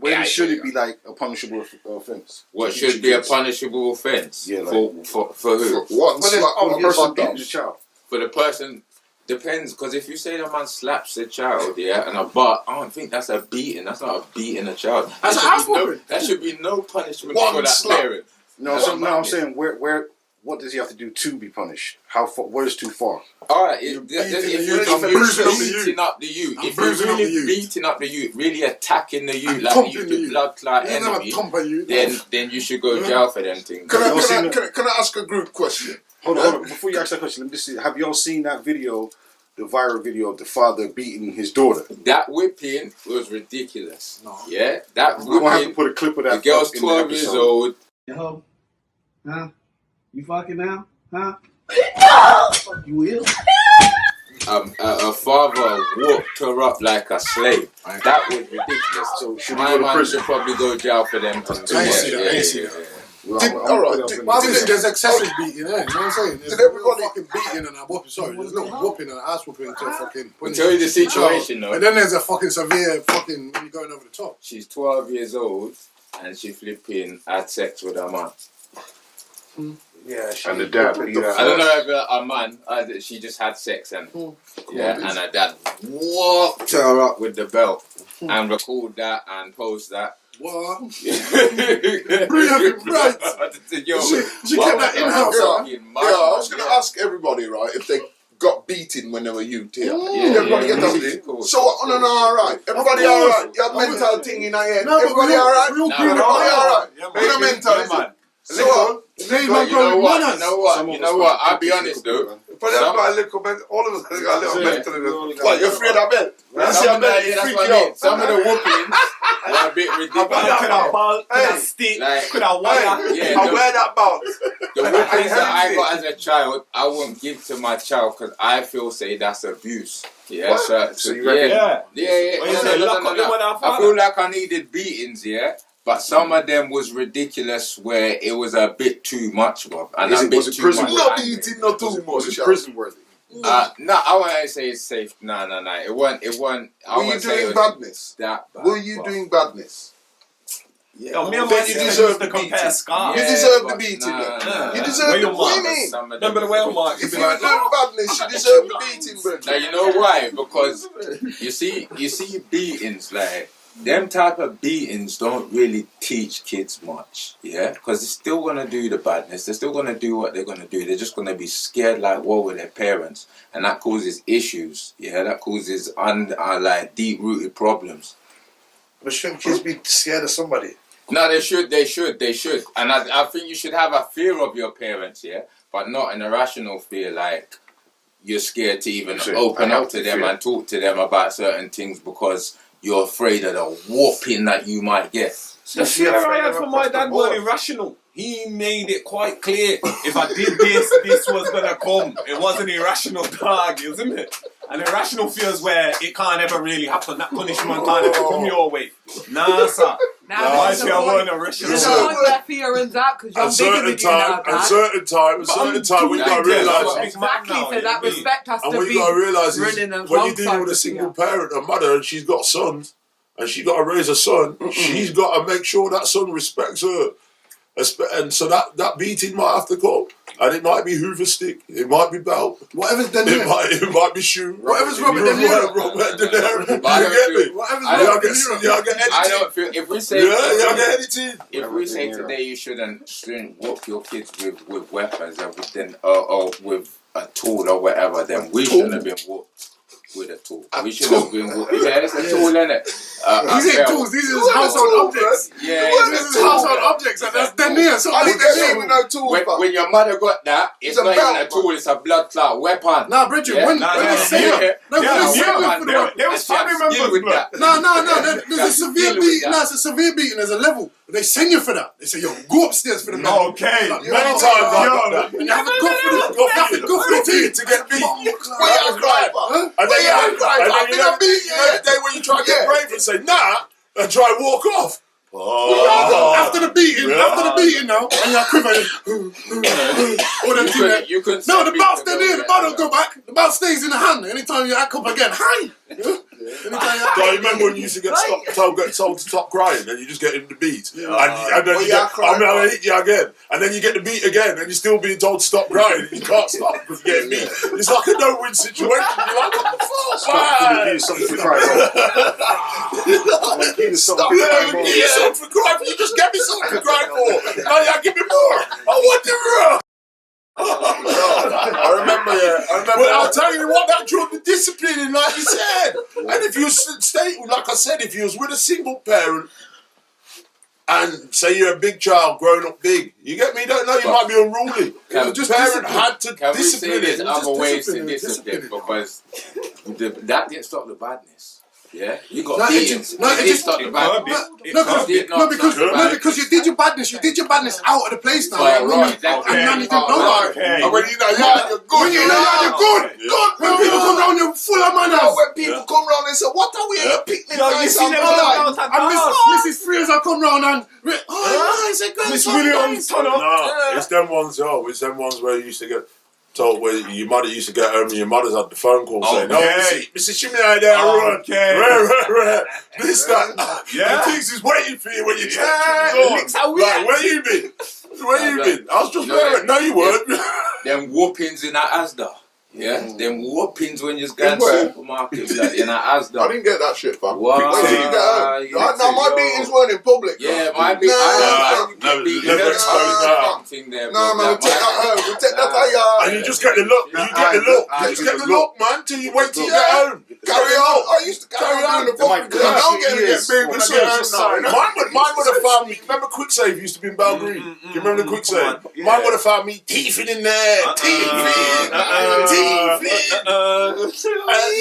Where should it be like a punishable offense? What should be a punishable offense? Yeah, like, for who? One slap on the person the child. For the person. Depends, because if you say the man slaps the child, and a butt, I don't think that's a beating. That's not a beating a child. That's a house whooping. There should be no punishment One for that slap. parent. No, I'm saying where what does he have to do to be punished? How far? Where is too far? Alright, if you're beating up the youth, if you're really beating up the youth, really attacking the youth like the blood clot enemy, then you should go to jail for them things. Can I ask a group question? Hold on. Before you ask that question, let me just see. Have y'all seen that video, the viral video of the father beating his daughter? That whipping was ridiculous. No. Yeah, that whipping. I'm gonna have to put a clip of that. The girl's 12 years old. Yo, huh? You fucking now? Huh? No! Fuck you will. Her father whooped her up like a slave. That was ridiculous. So should my man should probably go to jail for them. I see that. There's excessive beating, you know what I'm saying? There's everybody fucking beating and a whooping. Sorry, there's no whooping and an ass whooping until fucking. I'll tell you the situation though. And then there's a fucking severe fucking when you're going over the top. She's 12 years old and she flipping had sex with her man. Yeah, and the dad. I don't know if a man, she just had sex and and her dad whooped her up with the belt and record that and post that. What? Brilliant, right? She kept that in house. I was going to ask everybody, right, if they got beaten when they were youth here. Everybody get beaten. So, alright. Everybody alright. You have mental thing in your head. Everybody alright. Everybody alright. You know mental. So, you know what? I'll be honest though. But got a little bit, all of us got a little mental in us. What, you're afraid of belt? Some of the whoopings are a bit ridiculous. Could have ball, could have stick, could have wire. I wear that belt. The whoopings that I got as a child, I won't give to my child because I feel that's abuse. Yeah, so you reckon? Yeah. I feel like I needed beatings, yeah. But some of them was ridiculous where it was a bit too much, bro. And was it prison worthy? Not eating, not too much. Was it prison worthy? No, I wouldn't say it's safe. No. It wasn't. Were you doing badness? Were you doing badness? Yeah, me and my you deserve the beating. You deserve the beating. You deserve the beating. Remember the whale mark? If you were doing badness, you deserve the beating, bro. Now you know why? Because you see beatings like. Them type of beatings don't really teach kids much, yeah? Because they're still going to do the badness. They're still going to do what they're going to do. They're just going to be scared like war with their parents. And that causes issues, yeah? That causes like deep-rooted problems. But shouldn't kids be scared of somebody? No, they should. And I think you should have a fear of your parents, yeah? But not an irrational fear like you're scared to even open up to them and talk to them about certain things because... you're afraid of the whooping that you might get. The fear I had for my dad was irrational. He made it quite clear. If I did this was going to come. It wasn't irrational, dog, isn't it? And irrational fears where it can't ever really happen. That punishment can't ever come your way. Nah, sir. Now, you don't want that fear and that because you're bigger than you now, Dad. At certain time, when you got to realise... Exactly, so that respect has to be... And what you got to realise is when you're dealing with a single parent, a mother, and she's got sons, and she's got to raise a son, she's got to make sure that son respects her. And so that beating might have to come. And it might be Hoover stick, it might be belt, whatever's done here. It might be shoe. Whatever's Robert De Niro. You get me? Y'all get anything. I don't feel, if we say y'all get anything. If we say today you shouldn't whoop your kids with weapons or with a tool or whatever, then we shouldn't have been whooped with a tool. We should have been whooped. Yeah, it's a tool, isn't it? These ain't tools, these are household objects. Yeah, these are household objects, and that's De Niro. So with no tools. When your mother got that, it's not even a tool, it's a blood clot weapon. Nah, Bridget, when they say it, there was family members with that. No, there's a severe beating. No, it's a severe beating. There's a level. They send you for that. They say, yo, go upstairs for the man. Okay. Many times I got that. And you have to go for the team to get beat. Where you cry for? And then I beat you. Then when you try to get brave and say, nah, and try and walk off. After the beating now, and you're quivering. You couldn't no, the belt's still there. The belt don't go back. The belt stays in the hand. Anytime you act up again, hi. I remember when you used to get told to stop crying, and you just get in the beat, and then I hit you again, and then you get the beat again, and you're still being told to stop crying, and you can't stop because you're getting beat. It's like a no-win situation. You're like, what the fuck? Give something to cry for. Give something for crying for. You just gave me something to cry for. Now you give me more. I want the real. I remember. But I'll tell you what, that drove the discipline, like you said. And if you stay, like I said, if you was with a single parent, and say you're a big child growing up big, you get me? You don't know, you might be unruly. The parent had to Can we discipline say there's it. other ways to discipline because that didn't stop the badness. Yeah, you got beatings. It didn't stop the badness. Because you did your badness. You did your badness out of the place now. Right, right. And now you didn't know that. And when you know you're good, When you know you're good. When people come round, you're full of manners. When people come round and say, "What are we at a picnic?" You see them and Mrs. Fraser come round and it's a great Miss Williams, turn up. No, it's them ones. It's them ones where you used to get told where your mother used to get home and your mother's had the phone call saying, "No, Mr. Shimmy out there, run, this that." Yeah, the things is waiting for you when you check. Like, where you been? Where you been? I was just there. No, you weren't. Them whoopings in that Asda. Yeah, them whoopings when you go to the supermarket in that Asda. I didn't get that shit, fam. Wow. Wait till you get home. No, my beatings weren't in public. Yeah, my beatings. Never exposed that. No, man, we'll take that home. We'll take that out. And you just get the look. You get the look. You just get the look, man, till you wait till you get home. Carry on. I used to carry on doing the fuck because I don't get big when I get home now. Mine would have found me. Remember Quick Save used to be in Bell Green? You remember the Quick Save? Mine would have found me teething in there. Teething.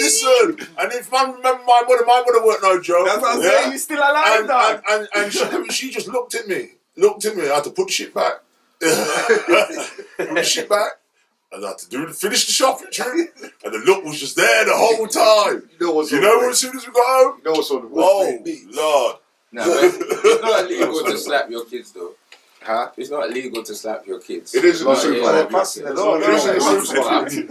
Listen, and if man remember my mother worked no joke. That's what I'm saying, you still alive, dog. And she just looked at me. I had to put the shit back. Put the shit back. And I had to finish the shopping trip. And the look was just there the whole time. You know as soon as we got home? You know what's on the Lord. No, it's not illegal to slap your kids though. Huh? It's not illegal to slap your kids. It is in the supermarket. I see it in the supermarket.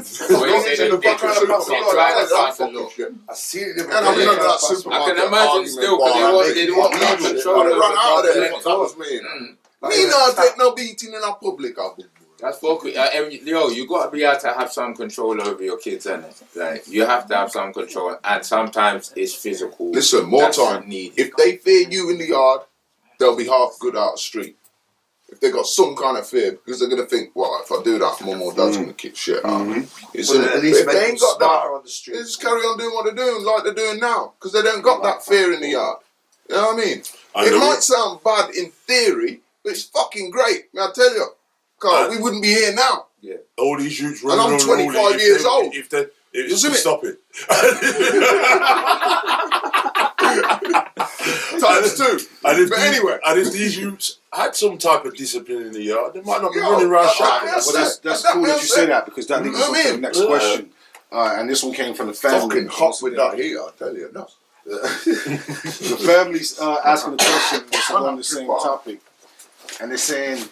I can imagine still because they want more control. Run out of there. That was me. Me not take no beating in a public. That's for you got to be able to have some control over your kids, innit? Like you have to have some control, and sometimes it's physical. Listen, more time. If they fear you in the yard, they'll be half good out the street. If they got some kind of fear, because they're gonna think, well, if I do that, mum or dad's gonna kick shit out. At least they ain't got that on the street. They just carry on doing what they're doing, like they're doing now, because they don't got that fear in the yard. You know what I mean? It might sound bad in theory, but it's fucking great. I tell you, Carl, we wouldn't be here now. Yeah. All these youths running and I'm 25 years old. If stop it. Times two. But anyway. And if these youths had some type of discipline in the yard, they might not be running around shouting. Well, that's cool that you say that, because that leads us on to the next question. And this one came from the family. Fucking hot with that here, I'll tell you. No. The family's asking the question on the same topic. And they're saying,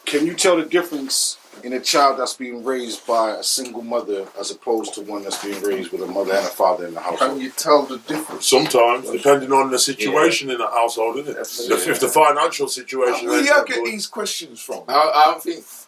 can you tell the difference in a child that's being raised by a single mother as opposed to one that's being raised with a mother and a father in the household? Can you tell the difference? Sometimes, depending on the situation in the household, isn't it? If the financial situation. Where do you get these questions from? I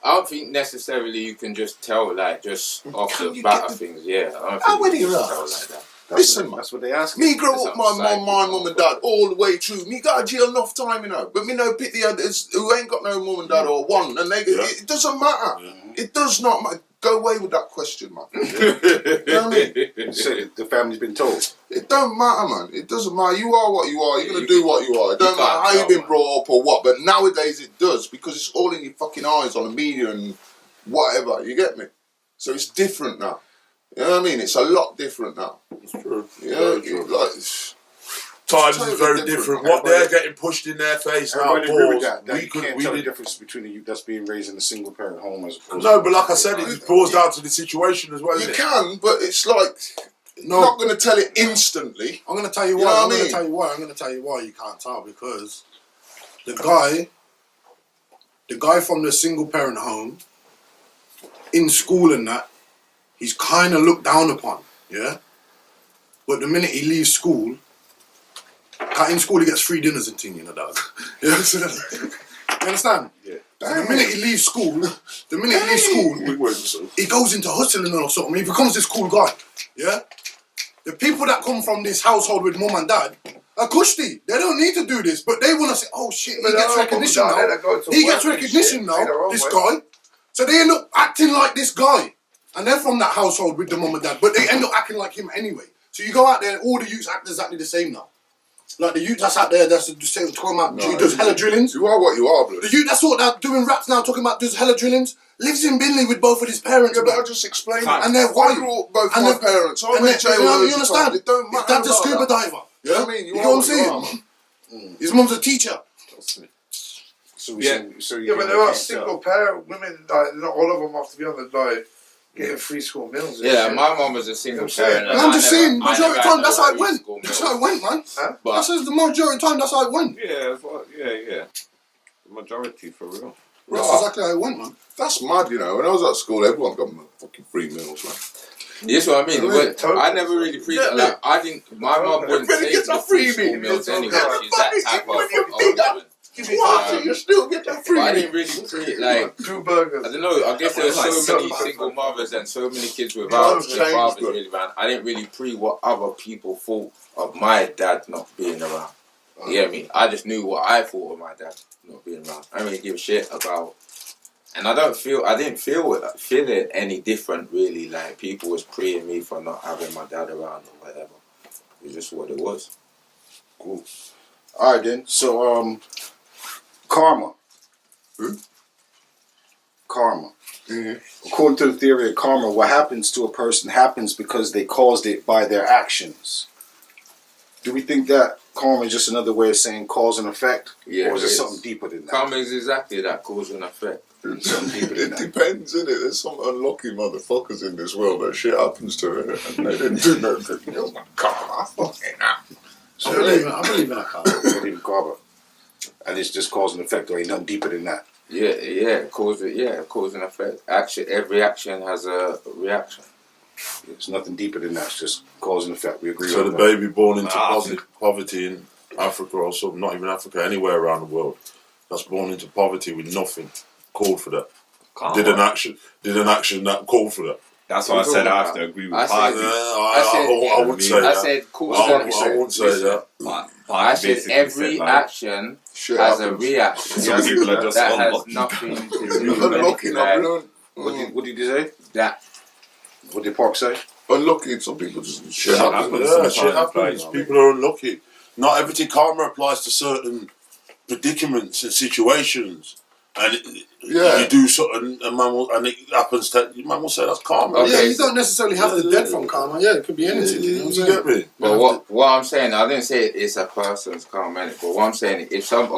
don't think necessarily you can just tell just off the bat of things. Yeah, I don't think you can tell like that. Listen, that's what they ask. Me grow up, my mum and dad all the way through. Me got a jail enough time, you know. But me know pick the others who ain't got no mum and dad or one, and it doesn't matter. It does not matter. Go away with that question, man. You know what I mean? So the family's been told. It don't matter, man. It doesn't matter. You are what you are. You're gonna do what you are. It don't matter how you've been brought up or what. But nowadays it does, because it's all in your fucking eyes on the media and whatever. You get me? So it's different now. You know what I mean? It's a lot different now. It's true. Yeah, times is very different. What they're getting pushed in their face now, that you can't tell the difference between the youth that's being raised in a single parent home as opposed but like I said, it boils down to the situation as well. You can, but it's like you're not going to tell it instantly. I'm going to tell you why. I'm going to tell you why you can't tell, because the guy from the single parent home in school and that, he's kind of looked down upon, yeah? But the minute he leaves school, in school he gets free dinners and thing, you know, dog. You understand? Yeah. So the minute he leaves school, he goes into hustling or something. He becomes this cool guy, yeah? The people that come from this household with mum and dad are kushti. They don't need to do this, but they want to say, oh shit, he gets recognition now. He gets recognition now, this guy. So they end up acting like this guy. And they're from that household with the mum and dad, but they end up acting like him anyway. So you go out there and all the youths act exactly the same now. Like the youth that's out there, that's the same talking about does hella drillings. You are what you are, bro. The youth that's sort of doing raps now, talking about does hella drillings, lives in Binley with both of his parents. Yeah, but I just explained that. And they're white. I brought both my parents. I went to jail. You understand? It don't matter. Dad's a scuba diver. You know what I mean? You know what I'm saying? His mum's a teacher. So but there are single parent women, like, not all of them have to be on the diet. Getting free school meals. Yeah, my mum was a single parent. And I'm just saying, majority of the time, that's how it went. That's how it went, man. That's the majority of the time, that's how it went. Yeah. The majority, for real. That's exactly how it went, man. That's mad, you know. When I was at school, everyone got fucking free meals, man. That's what I mean. I never really like, I didn't. My mum wouldn't take the free school meals anyway. She's that type of woman. You still get that free. I didn't really treat like 2 burgers. I don't know. I guess there's so many single mothers and so many kids without their fathers really around. I didn't really pre what other people thought of my dad not being around. You get me? I just knew what I thought of my dad not being around. I didn't really give a shit about. And I didn't feel it any different really. Like people was preying me for not having my dad around or whatever. It's just what it was. Cool. All right then. So karma. Karma. Mm-hmm. According to the theory of karma, what happens to a person happens because they caused it by their actions. Do we think that karma is just another way of saying cause and effect? Yeah, or is it something deeper than that? Karma is exactly that, cause and effect. Something deeper than that. It depends, innit? There's some unlucky motherfuckers in this world that shit happens to it and they didn't do nothing. Oh my karma, fucking hell. So I believe in that karma. I believe in karma. And it's just cause and effect, or ain't nothing deeper than that. Cause and effect. Every action has a reaction. It's nothing deeper than that. It's just cause and effect. We agree. So on the that. baby born into poverty in Africa, or something, not even Africa, anywhere around the world, that's born into poverty with nothing, called for that. Karma. Did an action that called for that. That's why I said I have to agree with Bally. I wouldn't say that. I said cause I and wouldn't say that. I said every action has a reaction. Some people are just that unlucky. has nothing to do with anything. What did you say? That. What did Park say? Unlucky. Some people just Shit happens. People are unlucky. Not everything karma applies to certain predicaments and situations. And you do something, and it happens. Man will say that's karma. Okay. Yeah, you don't necessarily have to dead from karma. Yeah, it could be anything. You get me? But what I'm saying, I didn't say it's a person's karma, but what I'm saying, if some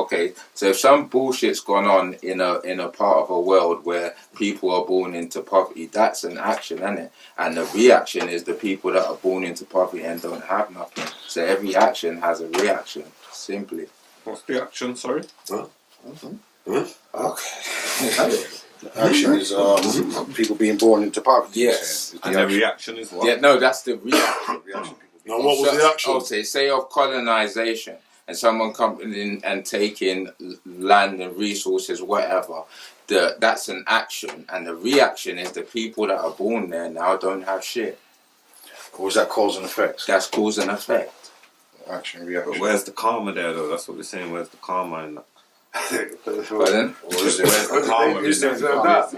bullshit's gone on in a part of a world where people are born into poverty, that's an action, isn't it? And the reaction is the people that are born into poverty and don't have nothing. So every action has a reaction, simply. What's the action? Sorry. Okay. Action is people being born into poverty. Yes. And the reaction is what? Yeah, no, that's the reaction. Now, what was the action? Okay, say of colonization and someone coming in and taking land and resources, whatever. That's an action, and the reaction is the people that are born there now don't have shit. Or is that cause and effect? That's cause and effect. Action, reaction. But where's the karma there, though? That's what we're saying. Where's the karma in that? Pardon? Where's the karma in that?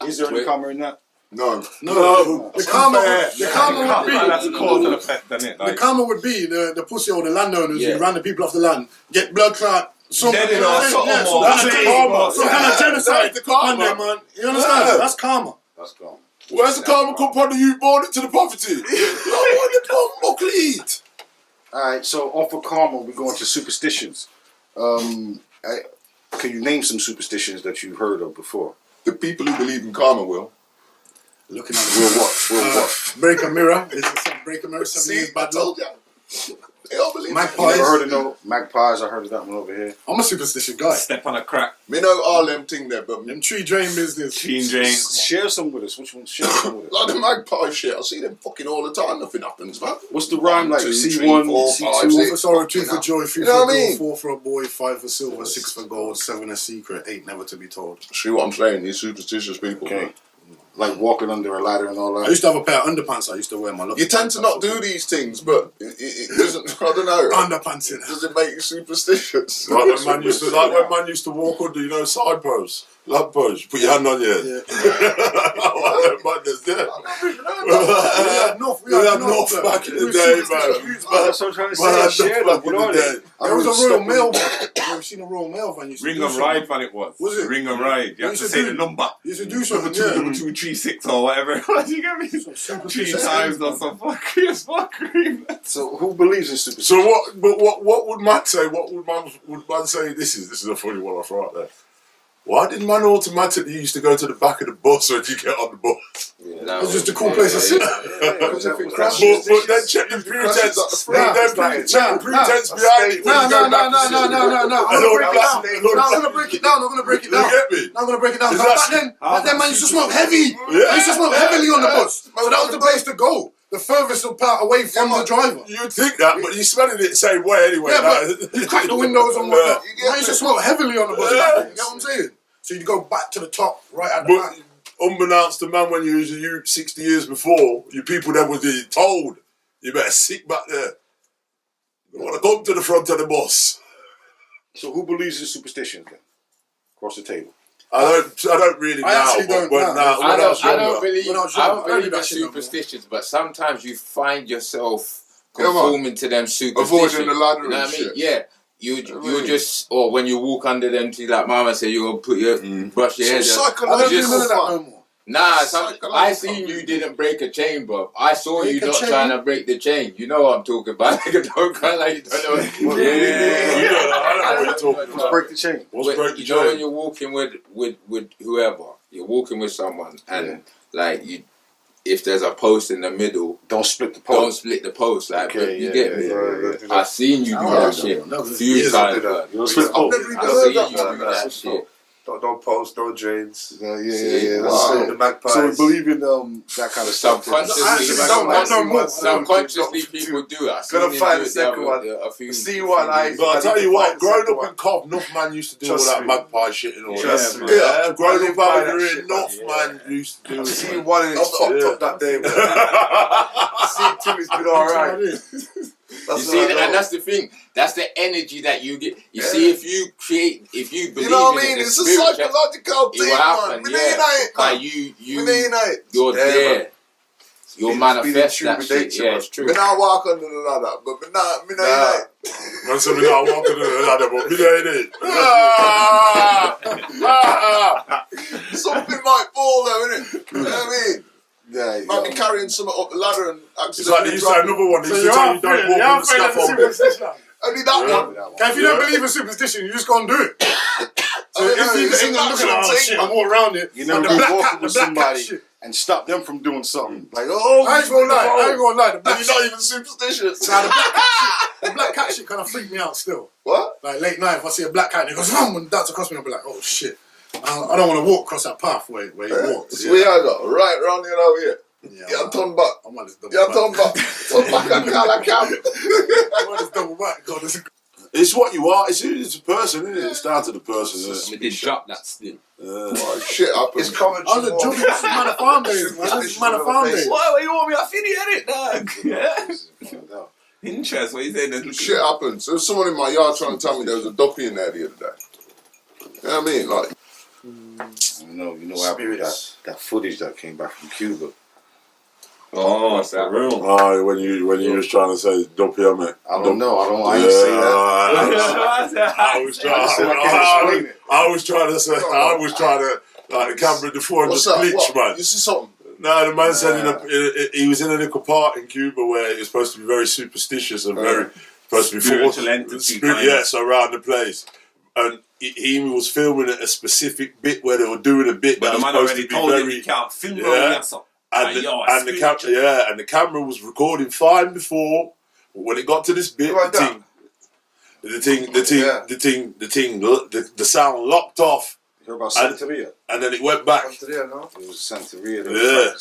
Is there any karma in that? No. The karma would be. That's a cause and effect, isn't it? The karma would be the pussy or the landowners who ran the people off the land, get blood clot. Some kind of genocide on them, man. You understand? That's karma. That's karma. Where's the karma come from you born into the poverty? Alright, so off of karma, we're going to superstitions. Can you name some superstitions that you've heard of before? The people who believe in karma will. Looking at Will what? Break a mirror. Break a mirror. 7 years bad luck. They all believe Magpies. Never heard of no magpies. I heard of that one over here. I'm a superstitious guy. Step on a crack. Me know all them thing there, but them tree drain business. Tree drains. Share some with us. Which one? Share some with us. Like the magpie shit. I see them fucking all the time. Nothing happens, man. What's the rhyme like? 1, 2, C1, 3, 4, C2. 5, 6. For sorrow, 2 for joy, 3 You know for what I gold, mean? 4 for a boy, 5 for silver, 6 for gold, 7 a secret, 8 never to be told. See what I'm saying? These superstitious people. Okay. Like walking under a ladder and all that. I used to have a pair of underpants I used to wear my lucky. You tend to not do these things, but it doesn't. I don't know. Underpants in. Does it make you superstitious? Like when man used to walk under, side pose. Lamppost, put your hand on your head. Yeah. We had North back in the day, man. That's what I'm trying to say. Share them, you know There was a Royal Mail van. You ever seen a Royal Mail van? Ring and Ride van it was. Was it? Ring and Ride. You had to say the number. You used to do something, Number 236 or whatever. You get me? 3 times or some fuckery. So who believes in superstition? So what would man say? What would man say? This is a funny one I throw out there. Why did man automatically used to go to the back of the bus when you get on the bus? Yeah, it's just a cool place to sit. But then check the pretense. Check the pretense behind it. No. I'm gonna break it down. You get me? I'm gonna break it down. Back then, man used to smoke heavy. They used to smoke heavily on the bus. So that was the place to go. The furthest part away from the driver. You'd think that, but you're smelling it the same way anyway. Yeah, but you crack the windows and whatnot. I used to smoke heavily on the bus. You know what I'm saying? So you'd go back to the top, right at the back. Unbeknownst to man, when you was a youth 60 years before, you people then was told, you better sit back there. You want to come to the front of the bus. So who believes in superstitions then? Across the table. I don't really know. I don't believe in superstitions, but sometimes you find yourself conforming to them superstitions. Avoiding the ladder you know and what I mean? shit. Yeah. You just, or when you walk under them, like Mama said, you're gonna put your brush your hair. I don't do none of that no more. Nah, I seen you didn't break a chain, bro. I saw you not trying to break the chain. You know what I'm talking about. Don't cry like you don't know. I know what you're talking about. Break the chain. What's break the chain? You know when you're walking with whoever, you're walking with someone, and like if there's a post in the middle, don't split the post. Don't split the post. Like you get me. Yeah. I seen you do that shit a few times. You split the post. I seen you do that shit. Don't post, no drains. Yeah. The magpies. So we believe in that kind of stuff. Subconsciously, people do it. Gotta find the second one. See one. I'll tell you what, growing up in Cov, enough man used to do all that magpie shit and all that. Yeah, growing up out here, enough man used to do it. See one and it's fucked up that day. See Timmy's been alright. You see, and that's the thing. That's the energy that you get. You see, if you believe, you know what I mean? It's a psychological thing, man. Like you're there. You'll manifest that shit. Yeah, it's true. Me not walk under the ladder, but me not unite. Man said me not walk under the ladder, but me not in it. Something might fall though, innit? You know what I mean? Yeah, might be carrying something up the ladder and accidentally. It's like they used to have another one. They used to tell you don't walk on the scaffold. Only that one. If you don't believe in superstition, you just go and do it. So if you ain't looking at oh shit, I walk around it. You never go walking with somebody and stop them from doing something. Like, I ain't gonna lie. And you're not even superstitious. Nah, the black cat shit kind of freaked me out still. What? Like late night, if I see a black cat and it goes, and that's across me, I'll be like, oh shit. I don't want to walk across that path where he walks. So we are got right round here over here. Yeah, turn back. Turn back. Turn back and call a cab. I want to double back. God, it's what you are. It's a person, isn't it? It's down to the person. We did drop that still. Shit happens. It's Coventry. I was a joke. This is man of farm days, man. This is man of farm days. Why you want me to finish it, dog? Yeah. Interest, what you saying? Shit happens. There was someone in my yard trying to tell me there was a ducky in there the other day. You know what I mean? Like, you know what happened with that footage that came back from Cuba. Oh, it's that real. Oh, when you was trying to say dumpy, mate. I don't know. I ain't say that. I was trying to say. Like the camera, the 400 glitch, man. You see something? No, the man said he was in a little part in Cuba where he was supposed to be very superstitious and very supposed to be spiritual entity. Yes, around the place. And he was filming at a specific bit where they were doing a bit that was supposed to be very. And the camera was recording fine before. But when it got to this bit, the sound locked off. You heard about Santeria? And then it went back. Santeria, no? It was Santeria. Yeah.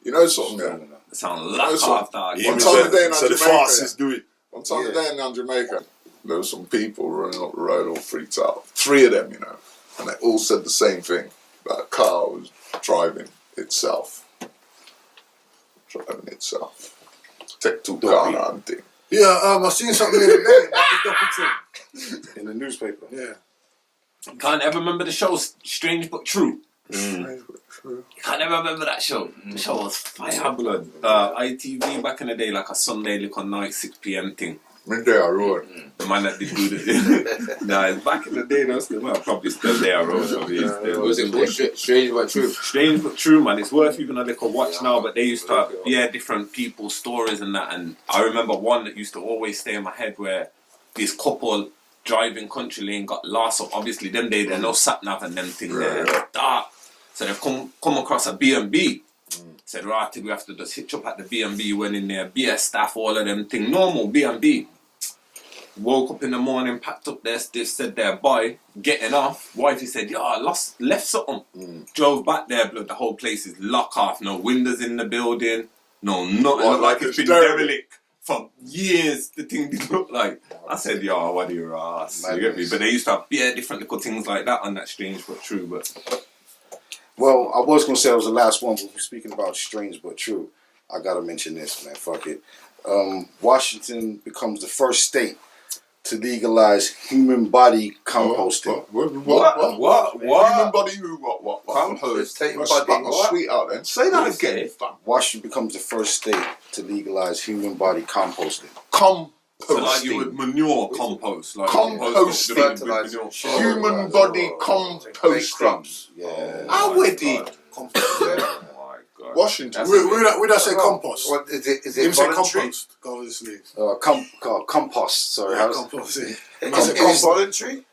You know something, man? The sound locked off, dog. One time a day in so the fastest do it. One time a day in Jamaica, there were some people running up the road all freaked out. 3 of them, you know. And they all said the same thing. That a car was driving itself. Take 2 car and thing. Yeah, I seen something the other day about the ducky thing. In the newspaper. Yeah. Can't ever remember the show Strange But True. Strange But True. Can't ever remember that show. The show was fire blood. ITV back in the day, like a Sunday little night 6 p.m. thing. Midday I road. The man that did do the nah, it's back in the day. No, still, well, probably still there. Was it called Strange But True? Strange But True, man. It's worth even a little watch now. But they used to have different people's stories and that. And I remember one that used to always stay in my head where this couple driving country lane got lost. So obviously them days there no sat nav and them thing there dark. So they've come across a B&B. Said right, we have to just hitch up at the B&B. Went in there, BS staff, all of them thing, normal B&B. Woke up in the morning, packed up their stuff, said their bye, getting off. Wifey said, yeah, I left something. Drove back there, blood. The whole place is locked off. No windows in the building. No, nothing. What, like it's been derelict for years. The thing did look like. I said, yeah, what do you ass? You get me? But they used to have different little things like that on that Strange But True. But well, I was going to say it was the last one, but we're speaking about Strange But True. I got to mention this, man. Fuck it. Washington becomes the first state to legalize human body composting. What? Human body who? What? Compost. Taking Spat body. my sweet out then. say that again. Washington becomes the first state to legalize human body composting. So like you would manure compost, like Composting. manure. Human body composting. Yeah. How would he? Oh my God. Washington. Would I say compost? What is it? Is Him it say voluntary? compost. Go on this leave. Compost. Sorry. Yeah, compost. Is it voluntary?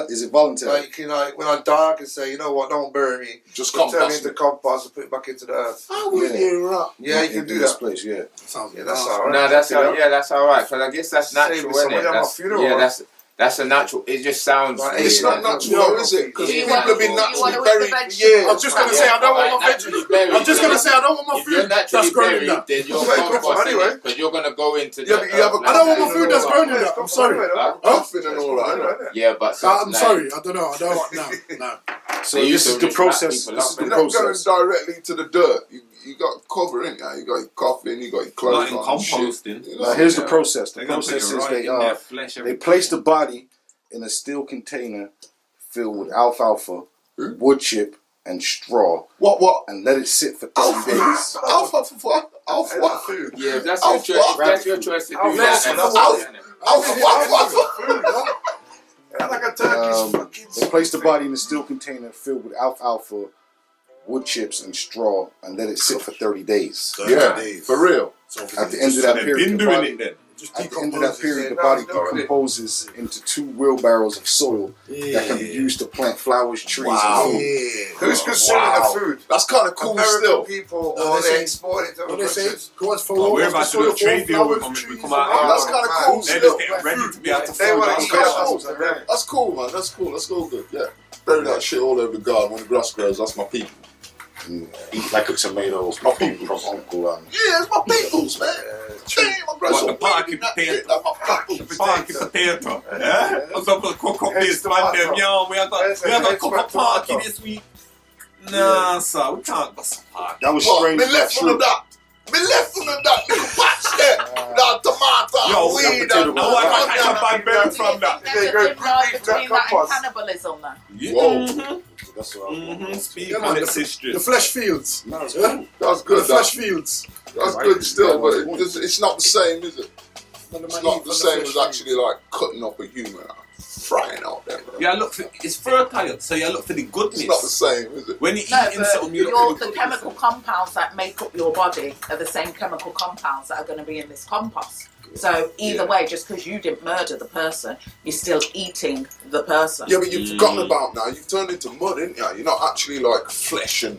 Is it voluntary? Like, you know, when I die, I can say, you know what, don't bury me. Just Turn me compost. into compost and put it back into the earth. How would you? Yeah, you can do this that. place, yeah. Yeah, that's alright. No, that's alright. Because I guess that's Save natural, me some isn't money it? on my funeral, Yeah, that's a natural. It just sounds. Right, It's not natural, is it? Because Do you people want- have been do you naturally want to eat buried the for vegetables? years. I was just going to say, I don't want my vegetables. I'm just going to say, I don't want my If you're food that's naturally grown in buried, that. then you're That's what it comes from composting anyway. because you're gonna go into Yeah, the. but you have a I don't want my food that's grown in that. I'm sorry. Coffin and all that, innit? Yeah, but I'm sorry. I don't know. I don't want no. So They this used is to the just wrap process. people This up is the You're not going process. directly to the dirt. You got cover, ain't you? You got your coffin, you got your clothes Not in on and shit. composting. You Now know? here's the process. The They're gonna put process it is right in their flesh. they place the body in a steel container filled with alfalfa, wood chip, and straw, What? and let it sit for 30 days. Alpha for what? Alpha what? Yeah, if that's your choice. If that's your choice to do that. And Alpha what? Like a turkey's fucking. They place the body in a steel container filled with alfalfa, wood chips, and straw, and let it sit for 30 days. Yeah, for real. At the end of that They've period, been the doing body, it then. at the end of that period, the body decomposes into 2 wheelbarrows of soil that can be used to plant flowers, trees, and food. Who's consuming the food? That's kind of cool American still. people, No, or they they say- export it to What other they say? countries. Go on for Well, we're all about to do a trade deal with them if we come out here. That's kind of cool They're still. just getting ready to be able to They fold want out to eat specials. that. That's cool, man. That's cool. That's all good. Yeah. Bury that shit all over the garden when the grass grows. That's my people. Eat like a tomato My from peoples. Uncle. Yeah, it's my peoples, man. Damn, my grass What, the all parky wavy, that potato? shit. That's my peoples. Parky potato. Yeah? What's up, cook up this man them, yo. We have got cook up parky this week. Nah, sir, we can't go so parky. That was What? strange. Me but left true. from that. Me left from that little patch there. That tomato, Yo, weed, potato and I want to catch a bad berry from that. There's a thin line between that and cannibalism now. Whoa. That's what I was Speak Yeah, on man, its history. the flesh fields. That's Yeah? good. That's The good. flesh fields. That's good still, but it's not the same, is it? It's not the same as flesh actually like cutting up a human, frying out them. Yeah, look for it's fertile, so you look for the goodness. It's not the same, is it? When you No, eat something, you but look for the the chemical compounds that make up your body are the same chemical compounds that are going to be in this compost. So either way, just because you didn't murder the person, you're still eating the person. Yeah, but you've forgotten about now. You've turned into mud, ain't you? You're not actually like flesh and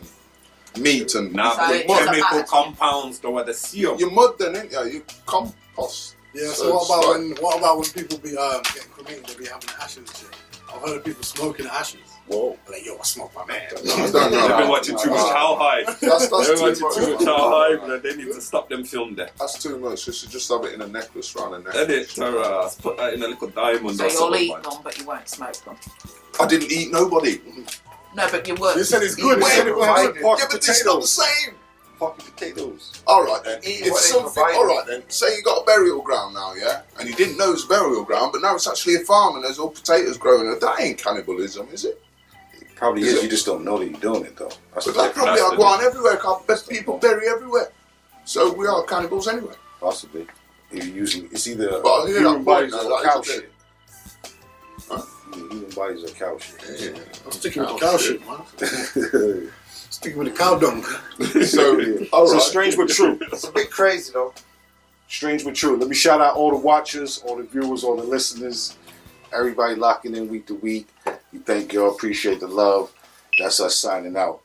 meat and Nah, So but it the doesn't chemical matter. compounds though are the seal. you're mud then, ain't you? You compost. Yeah, So so what it's about when people be getting cremated, they be having ashes and shit? I've heard of people smoking ashes. Whoa. Like, yo, I smoke my man. No, I don't know. They've been watching too much How High. That's They've been too watching much. too much How High, but they need to stop them film there. That's too much. You should just have it in a necklace round the neck. Edit, put that in a little diamond So or you'll something. eat man. them, but you won't smoke them. I didn't eat nobody. No, but you would. You said it's good. You Wait, said it was yeah, good. Pork but it's not the same. fucking potatoes. All right then. Eat If what they something, provide. all right then. Say you got a burial ground now, yeah, and you didn't know it was a burial ground, but now it's actually a farm and there's all potatoes growing. That ain't cannibalism, is it? It probably is. You just don't know that you're doing it though. But that probably are going everywhere. Cause best people bury everywhere. So we are cannibals anyway. Possibly. If you're using, it's either But human bodies or that cow is a shit. Huh? Human bodies or cow shit. Yeah. I'm sticking with the cow shit, man. Sticking with the cow dung. So, all So right. strange but true. It's a bit crazy though. Strange but true. Let me shout out all the watchers, all the viewers, all the listeners, everybody locking in week to week. We thank y'all. Appreciate the love. That's us signing out.